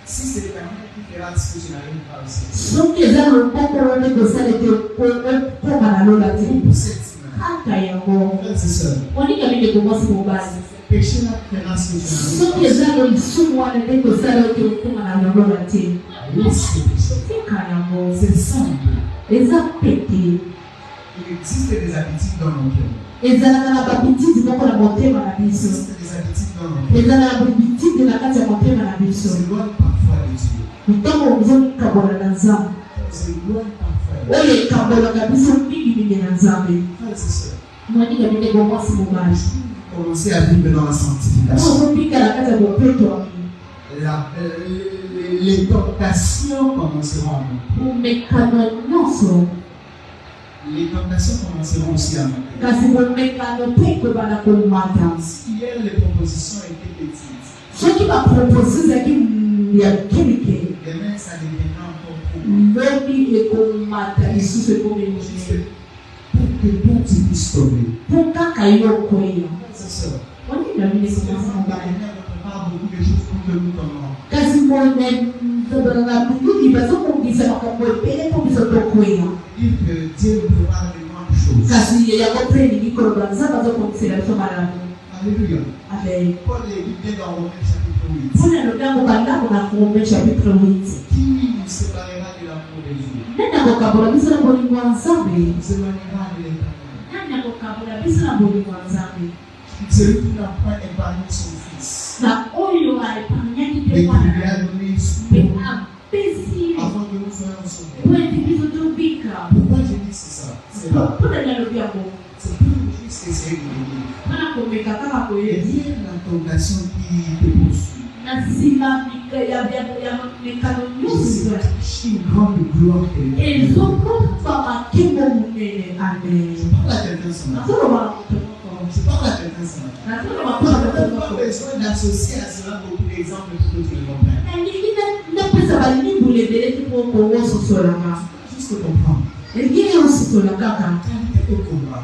si c'est l'éternel qui fera ce que je n'arrive pas aussi. Pour cette semaine. Frères et sœurs. Péché là fera ce que je n'arrive pas aussi. C'est simple. Il existe des habitudes dans nos cœurs. Il existe des habitudes dans nos cœurs. C'est loin parfois de Dieu. C'est loin parfois. Commencez à vivre dans la sanctification. Les tentations commenceront à monter. Les tentations commenceront aussi à monter. Si hier les propositions étaient petites, demain ça deviendra encore trop. Pour que Dieu puisse tomber. C'est ça. On prépare beaucoup de choses pour que nous tombions. Dire que Dieu nous prépare de grandes choses. Alléluia. Paul est dit dans Romains chapitre 8. Qui nous séparera de l'amour de Dieu? Nous éloignera de l'éternel. Celui qui n'a pas épargné son fils. Mais qui lui a donné son avant que nous soyons sauvés. Pourquoi je dis ça? C'est là. C'est plus juste essayer de venir. Et bien la tentation qui te poursuit. Une grande gloire que je parle à quelqu'un ce matin. Je n'ai pas besoin d'associer à cela beaucoup d'exemples pour que tu le comprennes. Juste comprendre. Qualité au combat.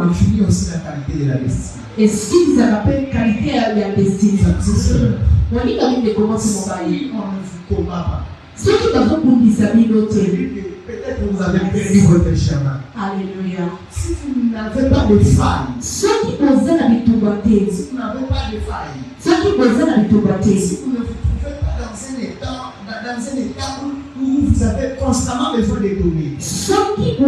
Définit aussi la qualité de la destinée. Et si vous avez qualité à la destinée, c'est sûr. on dit qu'on ne commence Si on ne vous combat pas, ceux qui doivent pour disabiller notre peut-être que vous avez perdu votre chemin. Alléluia. Si vous n'avez pas de faille, ceux qui osent la si vous n'avez pas de faille, Ce qui vous a habitué. Si vous ne vous trouvez pas dans un état où vous avez constamment besoin de donner. Ce qui vous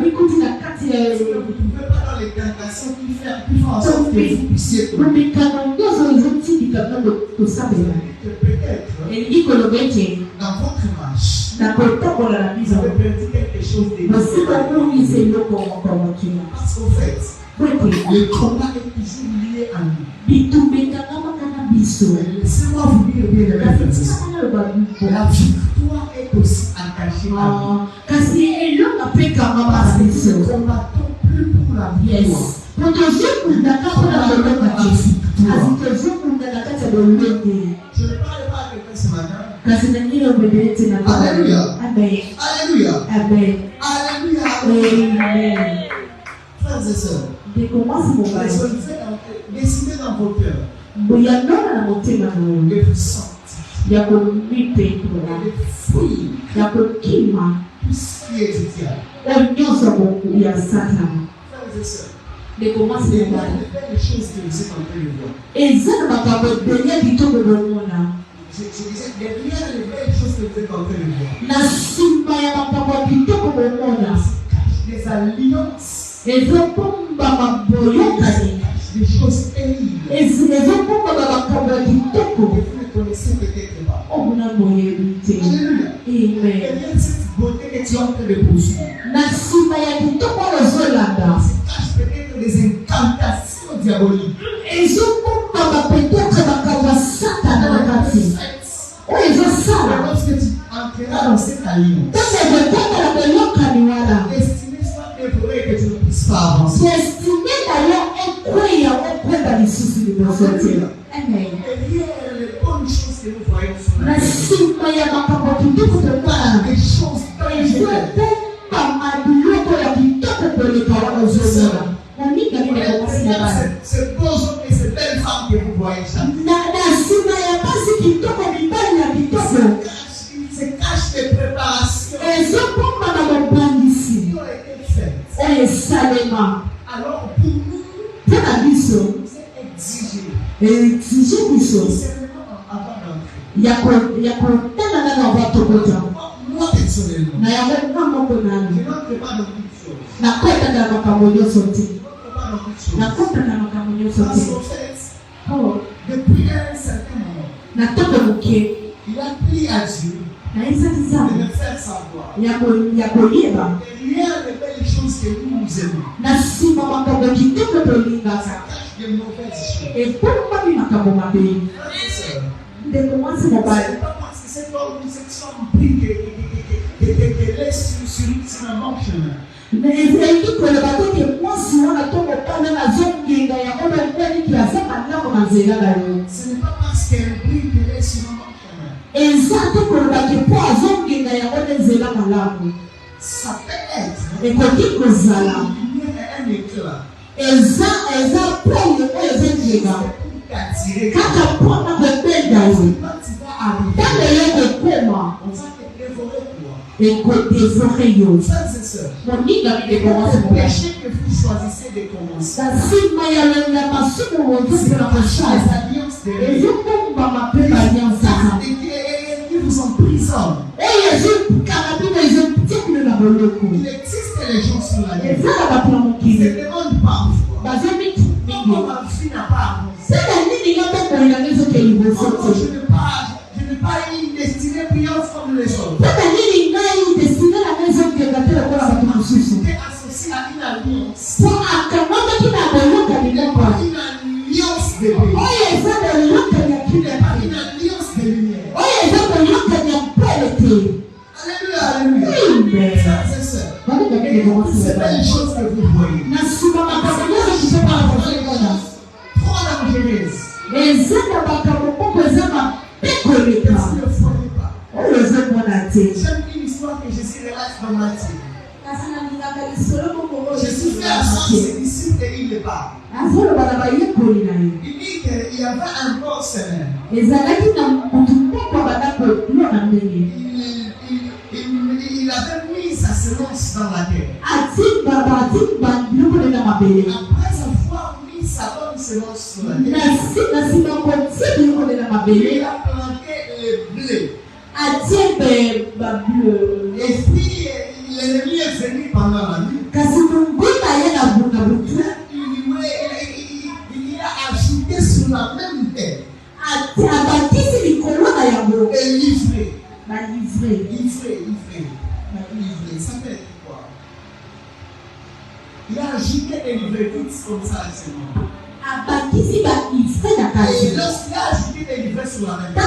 écoute la carte. Si vous ne vous trouvez pas dans les tentations qui font en sorte que vous puissiez donner. Peut-être. Dans votre marche, Vous vous avez perdu quelque chose de parce qu'en fait, le combat est toujours lié à nous. Laissez-moi vous dire bien la victoire est aussi attachée à nous. Parce que nous ne combattons plus pour la victoire. Je ne parle pas à quelqu'un ce matin. Alléluia. Alléluia. Alléluia. Frères et sœurs, décidez dans vos cœurs de vous sentir et de fuir tout ce qui est du diable. Frères et sœurs, il y a de belles choses que vous êtes en train de voir. Je disais, derrière les belles choses que vous êtes en train de voir, des alliances, des choses terribles. Et vous ne connaissez peut-être pas. Alléluia. Derrière cette beauté que tu es en train de poursuivre, se cachent peut-être des incantations diaboliques. Lorsque tu entreras dans cette alliance, destinée soit dévorée que tu ne puisses pas avancer. Derrière les bonnes choses que nous voyons sur la terre, des choses ces beaux hommes et ces belles femmes que vous voyez chaque il se cache des préparations qui ont été faites. Alors pour nous, c'est exigé avant d'entrer. Moi personnellement, je n'entre pas dans toute chose. Je n'entre pas dans toute chose. Parce qu'en fait, depuis un certain moment, il a pris à Dieu de me faire savoir derrière les belles choses que nous aimons, ça cache de mauvaises choses. C'est pas parce que cet homme ou cette femme prie qu'elle laisse sur un bon chemin. Ce n'est pas parce qu'elle prie qu'elle est sur un bon chemin. Ça peut être un éclat. Attirer. Quand tu vas arriver, on va te dévorer toi. Frères et sœurs, le péché que vous choisissez de commencer, c'est les alliances de Dieu qui vous emprisonnent. Il existe les gens sur la terre qui se demandent parfois comment ma vie n'a pas avancé. Je n'ai pas une destinée brillante comme les autres. J'étais associé à une alliance. Une alliance de paix. Une alliance de lumière. Alléluia. Frères et sœurs, c'est pas une chose que vous voyez. Trop dangereuse. J'aime une histoire que Jésus relate dans Matthieu. Jésus fait asseoir ses disciples et il les parle. Il dit qu'il y avait encore semaine. Il avait mis sa semence dans la terre. Après avoir mis sa bonne semence sur la terre. Il a planté les blés. Et puis l'ennemi est venu pendant la nuit. Il y a ajouté sur la même terre. Et livré. Ça fait quoi? Il a ajouté et livré vite comme ça à ses mains. Et lorsqu'il a ajouté et livré sur la même terre,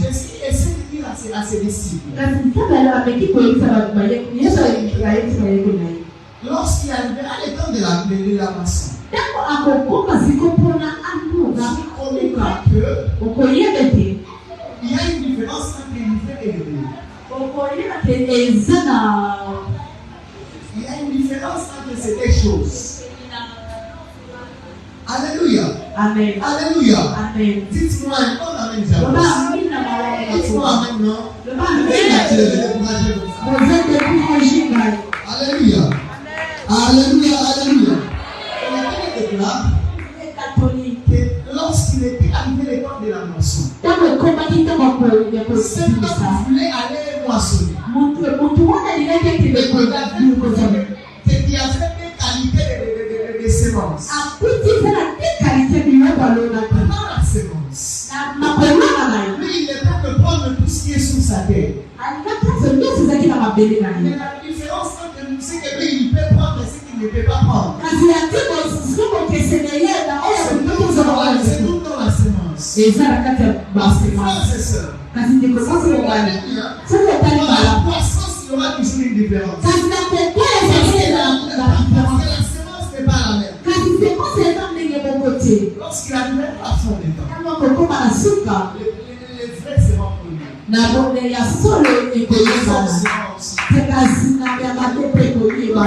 Jésus essaie de dire à ses disciples. Lorsqu'il est arrivé à l'étang de la maçon, on a reconnaîtra qu'il y a une différence entre livré et livré. Il y a une différence entre ces deux choses. Alléluia. Amen. Alléluia. Amen. Dites-moi un peu amen. Dites-moi amen, non? Alléluia. Alléluia. Alléluia. Et la Bible déclare que lorsqu'il était arrivé le temps de la moisson, cet homme voulait aller moissonner. Il y avait des qualités de semences. Dans la semence, lui, il est prêt de prendre tout ce qui est sous sa terre. Mais la différence entre nous, c'est que lui, il peut prendre ce qu'il ne peut pas prendre. C'est tout dans la semence. Parce que frères et sœurs, dans la croissance, il y aura toujours une différence. Parce que la semence n'est pas la même. Lorsqu'il arrive à fond des temps, les vrais seront connus. Les hommes seront aussi.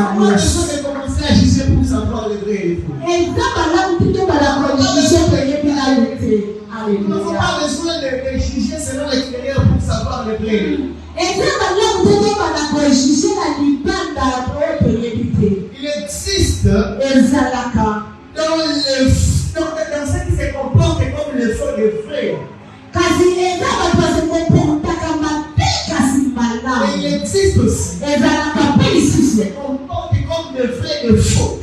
Pourquoi les gens ont commencé à juger pour savoir les vrais et les faux? Il ne faut pas besoin de juger selon l'extérieur pour savoir les vrais. Il existe dans ce qui se comporte comme le faux de vrai. Et il existe aussi qui se comporte comme le vrai de faux.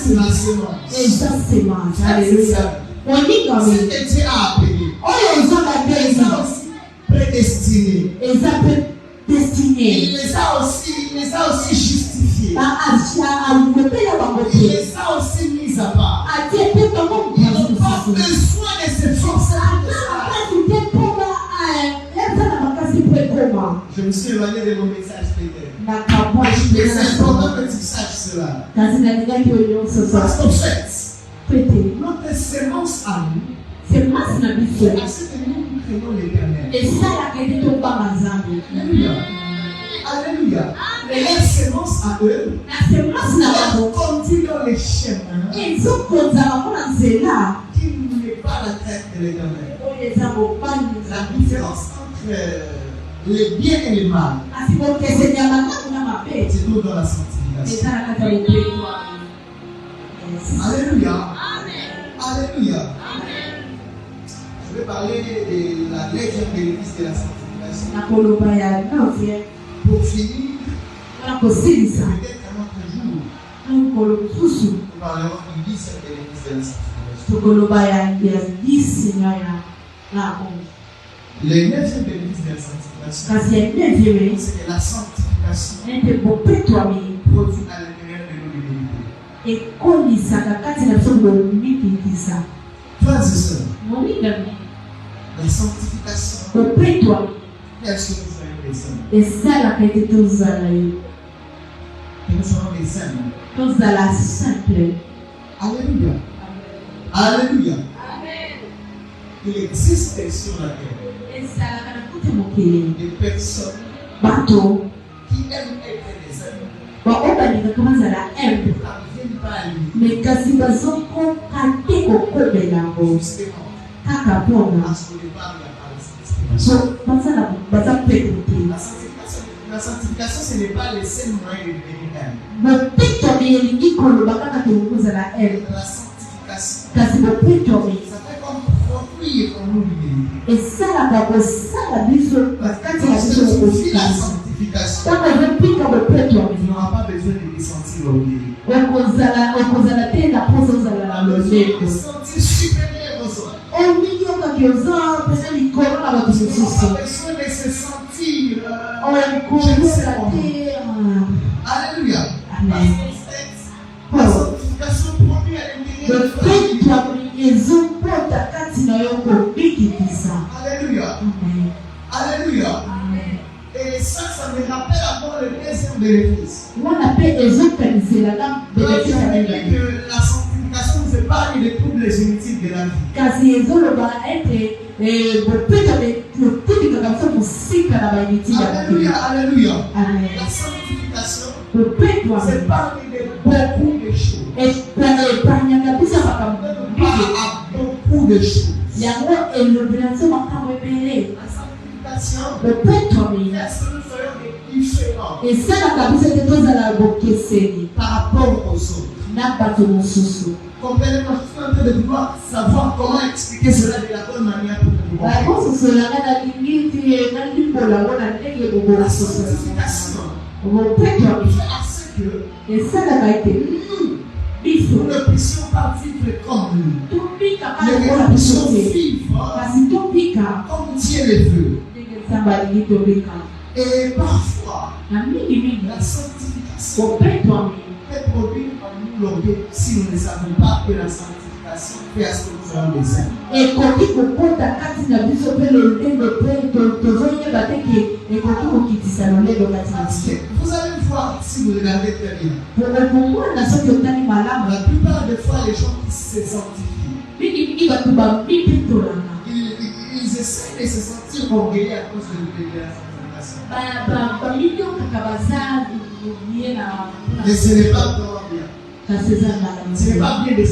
C'est la semence. C'est que Dieu a appelé. Il les a aussi prédestinés. Il les a aussi justifiés. Il les a aussi mis à part. Ils n'ont pas besoin de se forcer. Je me suis éloigné de mon message peut-être. Mais c'est important que tu saches cela. Parce qu'en fait, notre sémence à nous, c'est à ce que nous craignons l'Éternel. Alléluia. Alléluia. Et la sémence à eux, leur conduit dans les chemins qui n'est pas la tête de l'Éternel. La différence entre le bien et le mal, c'est tout dans la sanctification. Alléluia. Alléluia. Je vais parler de la deuxième bénéfice de la sanctification. Pour finir, peut-être un autre jour, nous parlerons du 10e bénéfice de la sanctification. Le 9e bénéfice de la sanctification, c'est que la sanctification produit à l'intérieur de nous de l'unité. Frères et sœurs, la sanctification, est-ce que nous soyons des saints? Que nous soyons des saints. Alléluia. Alléluia. Il existe sur la terre des personnes qui aiment être des saints. Ils n'arrivent pas à l'unité. Justement. Parce qu'au départ, il n'y a pas de sanctification. La sanctification, ce n'est pas le seul moyen de devenir un. La sanctification, kasi bopeto ça fait comme produire en nous l'humilité. esalaka kosala biso bakati ya biso La bokosikasa sanctification, ntango ezopika bopeto tu n'auras pas besoin de ressentir l'orgueil. okozala te na mposa ozala na loleko Sentir supérieur aux autres. omiyokaki oza pesa likolo na bato Tu n'auras mosusu pas besoin de se sentir. okoyoka te Alléluia. amen La sanctification produit à l'intérieur de toi. bopetwami ezopota kati na yo kobikitisa Alléluia. amen Alléluia. amen Et ça me rappelle encore le deuxième bénéfice. wana mpe ezokanisela Donc, bénéfice on ya dit mibale que la sanctification nous épargne de troubles inutiles de la vie. kasi ezoloba ete bopeto tobikaka biso mosika na bainiti ya Alléluia, alléluia. amen La sanctification bopetwami s'épargne de beaucoup de choses. epanyaka biso ya makambo Pas mingi à beaucoup de choses. yango elobela biso makambo ebele La sanctification bopetwami fait que nous soyons différents esalaka biso ete tozala bokeseni par rapport aux autres. na bato mosusu Comprenez-moi, je suis en train de vouloir savoir comment expliquer cela de la bonne manière pour que vous compreniez. bakososolanga nalingi te nalimbola ngo na ndenge La bokososola sanctification bopetwami fait à ce que esalaka ete nous biso ne puissions pas vivre comme nous. tobika Mais que kalokola nous biso puissions te vivre kasi tobika comme Dieu le veut. ndenge nzambe alingi tobika Et parfois, na mingimingi la sanctification bopetwami peut produire en nous l'orgueil si nous ne savons pas que la sanctification fait à ce que nous soyons des saints. ekoki kokota kati na biso mpe lolendo mpe tozoyeba te ke ekoki kokitisa lolendo kati na Parce biso que vous allez voir si vous regardez très bien. okomona soki otali malamu La plupart des fois, les gens qui se sanctifient, mingimingi bato bamipetolaka ils essaient de se sentir orgueilleux à cause de la sanctification. bamiliokaka baza ye na Mais ce n'est pas vraiment bien. kasi eza Ce n'est malamu pas bien de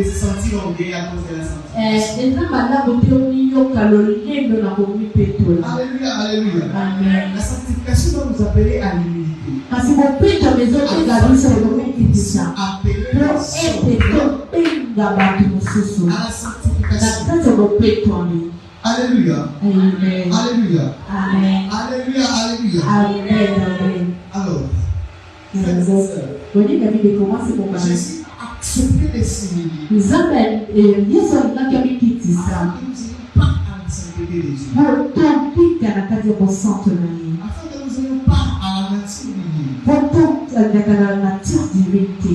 se sentir orgueilleux à cause de la sanctification. eza malamu te omiyoka lolendo na komipetola Alléluia, alléluia. amen La sanctification doit nous appeler à l'humilité. kasi bopetwami ezobenga biso komikitisa Appeler po les ete autres tobenga bato mosusu à la na sanctification. kati ya bopetwami Alléluia. amen Alléluia. amen Alléluia, alléluia. amen amen Alors, frères et sœurs, bolinga mindeko mwasi mobali Jésus a accepté de s'humilier nzambe yesu alingaki amikitisa afin que nous n'ayons pas à la sainteté de Dieu. po tobika na kati ya bosanto na ye Afin que nous n'ayons pas à la nature divine. po tobandaka na nature divine te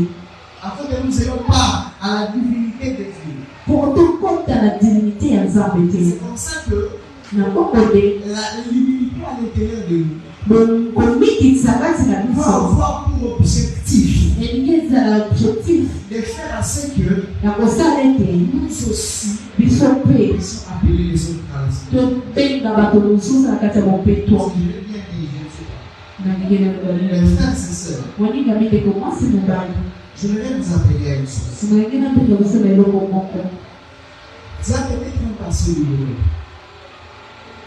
Afin que nous n'ayons pas à la divinité de Dieu. po tokota na divinité ya nzambe te C'est comme ça que na kokode l'humilité à l'intérieur de nous komikitisa kati na va biso avoir pour objectif elingi ezala objectif de faire à ce que ya kosala ete nous aussi biso mpe puissions appeler les autres à la sainteté. tobenga bato mosusu na kati ya bopetwami Je l'ai bien dit, je ne sais pas. na ndenge na Mes lobalelo frères et sœurs, moninga mindeko mwasi mobali je voudrais vous appeler à une chose. nalingi nabenga biso na eloko moko Tu as peut-être un passé douloureux.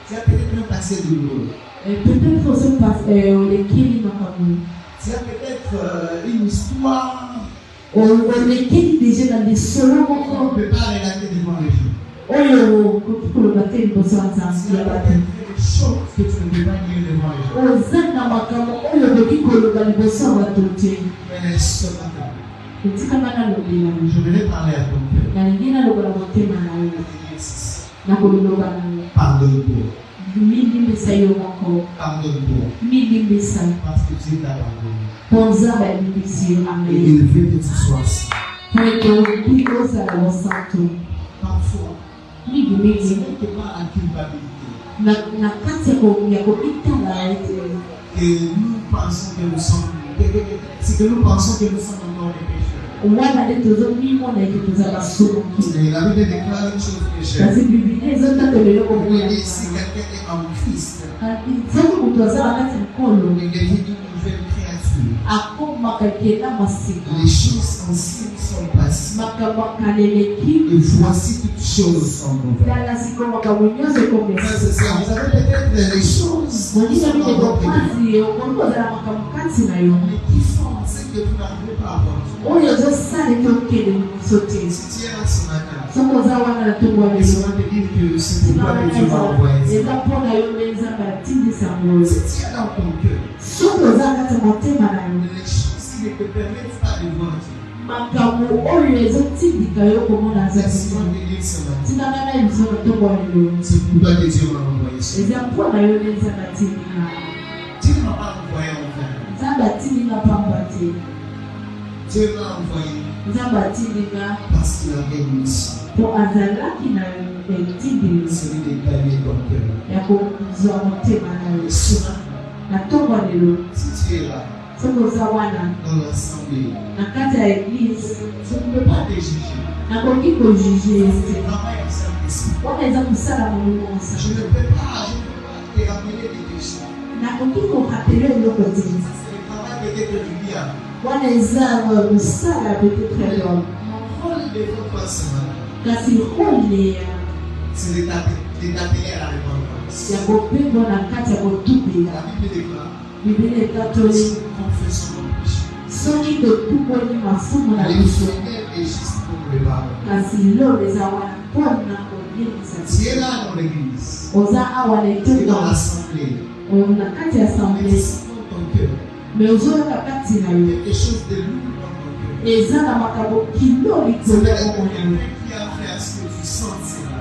Tu as peut-être un passé douloureux. peut-être olekeli makambo Tu as peut-être une histoire olekeli deja na lisolo qu'on moko ne peut pas relater devant les gens. oyo okoki koloba te liboso ya Tu nzambe ya as bato peut-être des choses que tu ne peux pas dire devant les gens. oza na makambo oyo okoki koloba liboso ya bato te Mais ce matin, etikanga nalobela je voulais parler à ton cœur. nalingi naloba na motema na yo na koloba na yo Pardonne-toi. milimbisa yo moko Pardonne-toi. milimbisa Parce que Dieu t'a pardonné. po nzambe alimbisi yo Et amen il veut que tu sois saint. po ete okoki kozala bosanto Parfois, ce mingimingi n'est pas la culpabilité na kati ya kokitala ete que nous pensons que nous sommes. C'est que nous pensons que nous sommes encore des pécheurs. wana nde tozomimona ete toza basoloki Et la Bible déclare une chose que j'ai. kasi biblia ezotatela eloko Il moya dit si quelqu'un est en Christ, soki moto aza na kati ya nkolo il devient une nouvelle créature. fuir. Les choses anciennes sont passées. Et voici toutes choses sont nouvelles. Frères et sœurs, vous avez peut-être les choses qui sont dans votre vie, mais qui font ce que vous n'arrivez pas à voir. Si tu es là ce matin, laisse-moi te dire que c'est pourquoi Dieu m'a envoyé. Si tu es dans ton cœur, les choses qui ne te permettent pas de voir Dieu, laisse-moi te dire ce matin, c'est pourquoi Dieu m'a envoyé. Dieu ne m'a pas envoyé en vain. Dieu m'a envoyé parce qu'il avait une mission. Celui de gagner ton cœur. Ce matin, si tu es là, dans l'assemblée, je ne peux pas te juger. C'est le travail du Saint-Esprit. Je ne peux pas te rappeler des péchés. C'est le travail peut-être du bien. Mon rôle de votre ce matin, c'est de t'appeler à la repentance. La Bible déclare, confessons nos péchés. Le Seigneur est juste pour le pardon. Tu es là dans l'église, tu es dans l'assemblée, mais c'est dans ton cœur. Quelque chose de lourd dans ton cœur. C'est quelqu'un qui a fait à ce que tu sentes cela.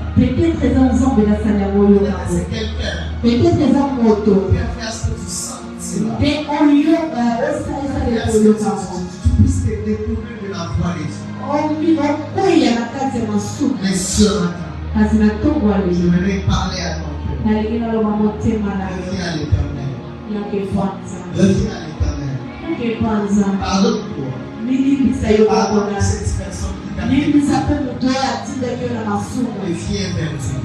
C'est quelqu'un qui a fait à ce que tu sentes cela. Tu puisses te découvrir de la voix de Dieu. Mais ce matin, j'aimerais parler à ton cœur. Reviens à l'Éternel. Reviens à l'Éternel. Pardonne-toi. Pardonne cette personne qui t'a fait. Et viens vers Dieu.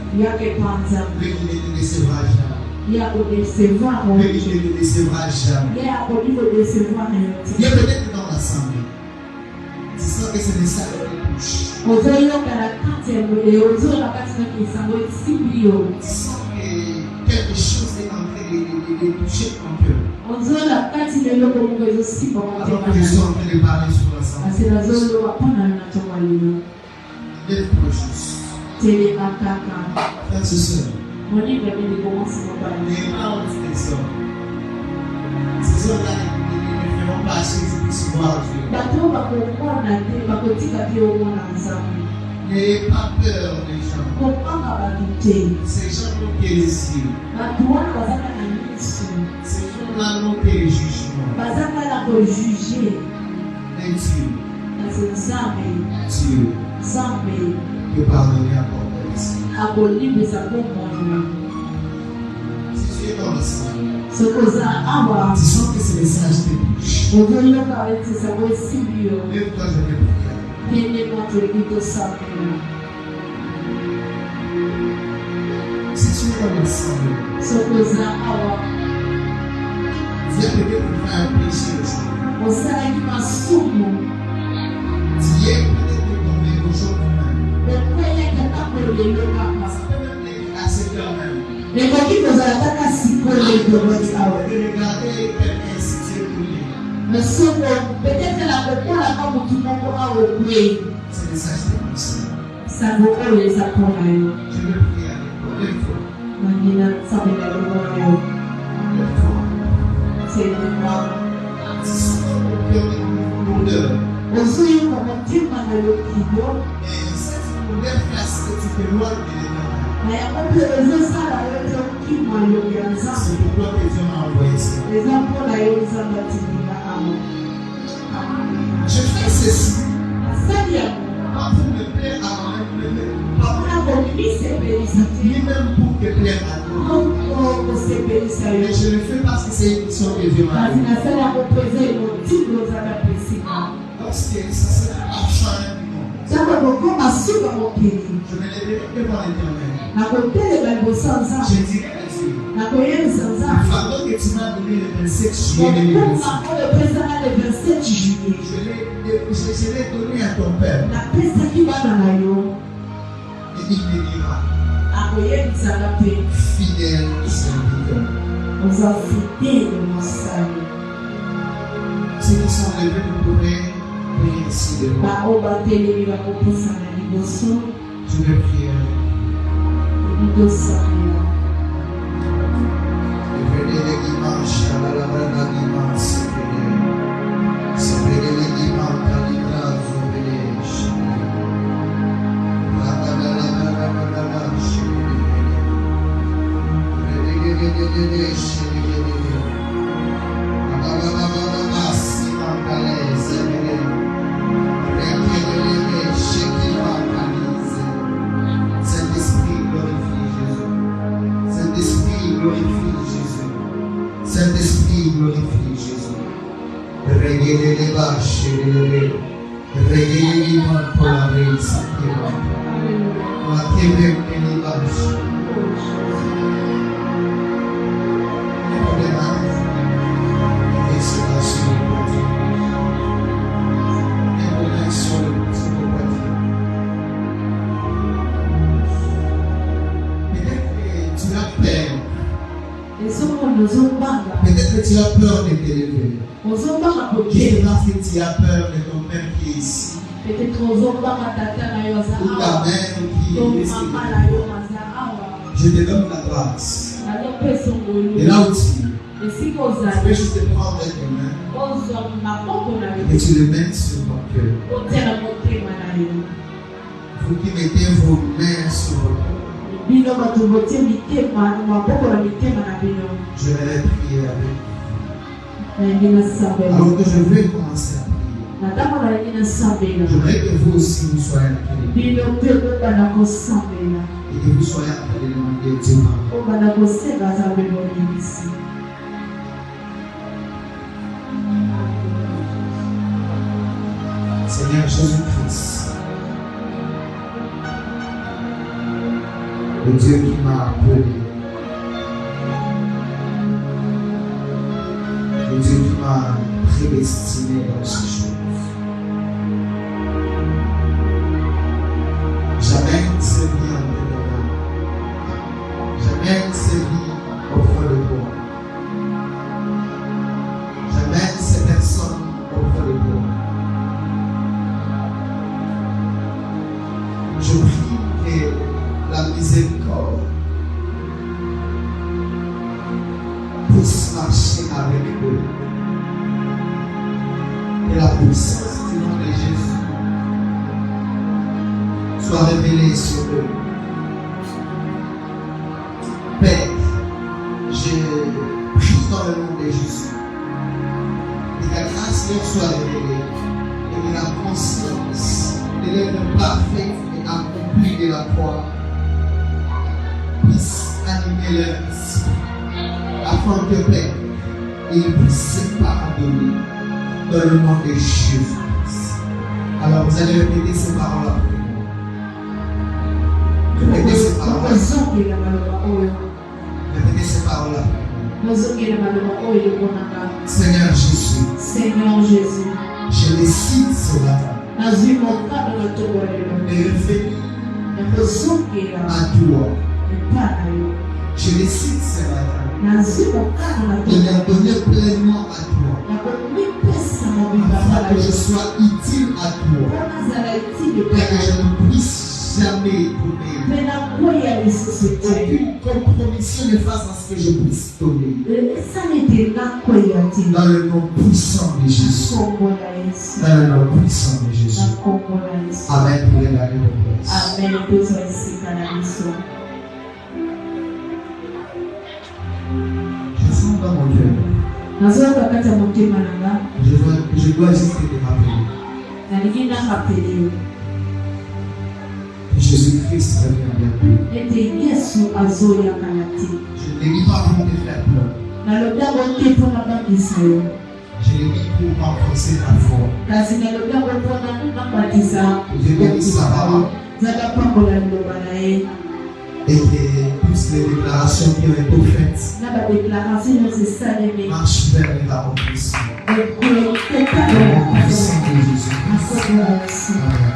Lui qui ne te décevra jamais. Lui qui ne te décevra jamais. Viens peut-être dans l'assemblée. Tu sens que c'est ça qui te touche. Tu sens que quelque chose est en train de toucher ton cœur. Alors que je suis en train de parler sur l'assemblée. Lève-toi juste. Frères et sœurs, les mains ont des hommes. Ces hommes-là ne feront pas assez qu'ils puissent voir Dieu. N'ayez pas peur des gens. Ces gens n'ont que les yeux. Ces gens-là n'ont que les jugements. Mais Dieu peut pardonner à ton ici. Si tu es dans le sang, tu sens que ce message te touche. Même toi, je vais prier. Si tu es dans l'assemblée, tu as peut-être fait un péché aujourd'hui. Tu es peut-être tombé aujourd'hui même. Ça peut même être à cette heure même. De regarder quelqu'un si tu es brûlé. Ce message te concerne. Je veux prier avec toi. Lève-toi. Lève-toi. Si c'est ton cœur de lourdeur, et cette lourdeur fait à ce que tu t'éloignes de l'Éternel. C'est pourquoi que Dieu m'a envoyé ça. Je fais ceci. Pas pour me plaire à moi-même, ni même pour te plaire à toi. Mais je le fais parce que c'est une mission que Dieu m'a donnée. Lorsque ça sera à fin du monde, je me lèverai devant l'Éternel. Je dirai à Dieu, Le fardeau que tu m'as donné le 27 juillet 2026, je l'ai donné à ton père. Et il me dira, fidèle serviteur. Ceux qui sont levés, vous pourrez prier ici devant. Je vais prier. Vedere di mascia la lavrana di mansi vedere sapere di manca di trazo vedesci la lasci vedere la massima palese vedere richiede le scegli mancanze. Saint-Esprit glorifie Jésus. Saint-Esprit glorifie Jésus. Saint-Esprit glorifie Jésus. Reggae les vaches, reggae les mains pour la race. La terre les vaches. Peut-être que tu as peur de t'élever. Peut-être que tu as peur de ton père qui est ici. Ou ta mère qui est ici. Je te donne la grâce. Et là où tu peux juste te prendre tes mains et tu le mets sur ton cœur. Vous qui mettez vos mains sur votre cœur. Je vais prier avec vous. Alors que je vais commencer à prier, j'aimerais que vous aussi vous soyez appelés. Et que vous soyez appelés de demander Dieu pardon. Seigneur Jésus-Christ, le Dieu qui m'a appelé, le Dieu qui m'a prédestiné dans ces choses. Jamais servi en dehors, jamais servi auprès de toi, jamais ces personnes auprès de toi. Je prie que la miséricorde puisse marcher avec eux. Que la puissance du nom de Jésus soit révélée sur eux. Père, je prie dans le nom de Jésus. Que ta grâce leur soit révélée et que la conscience de l'œuvre parfaite et accomplie de la croix puisse animer leur esprit, afin que Père, ils puissent se pardonner dans le nom de Jésus-Christ. Alors vous allez répéter ces paroles après moi. Répétez ces paroles après moi. Répétez ces paroles après moi. Seigneur Jésus, je décide ce matin de revenir à toi. Je décide ce matin de me donner pleinement à toi, afin que je sois utile à toi, et que je ne puisse jamais donner aucune compromission ne face à ce que je puisse donner. Dans le nom puissant de Jésus. Dans le nom puissant de Jésus. Amen. Pour les années de grâce. Amen. Je sens dans mon cœur. Je dois juste te rappeler. Jésus-Christ revient bientôt. Je ne l'ai mis pas pour te faire peur. Je l'ai mis pour renforcer ta foi. Je l'ai mis ça va. Et que tout ce les déclarations qui ont été faites na badéclaration nyonso esalemi marchent vers l'accomplissement. ekoteka Au nom puissant de Jésus. na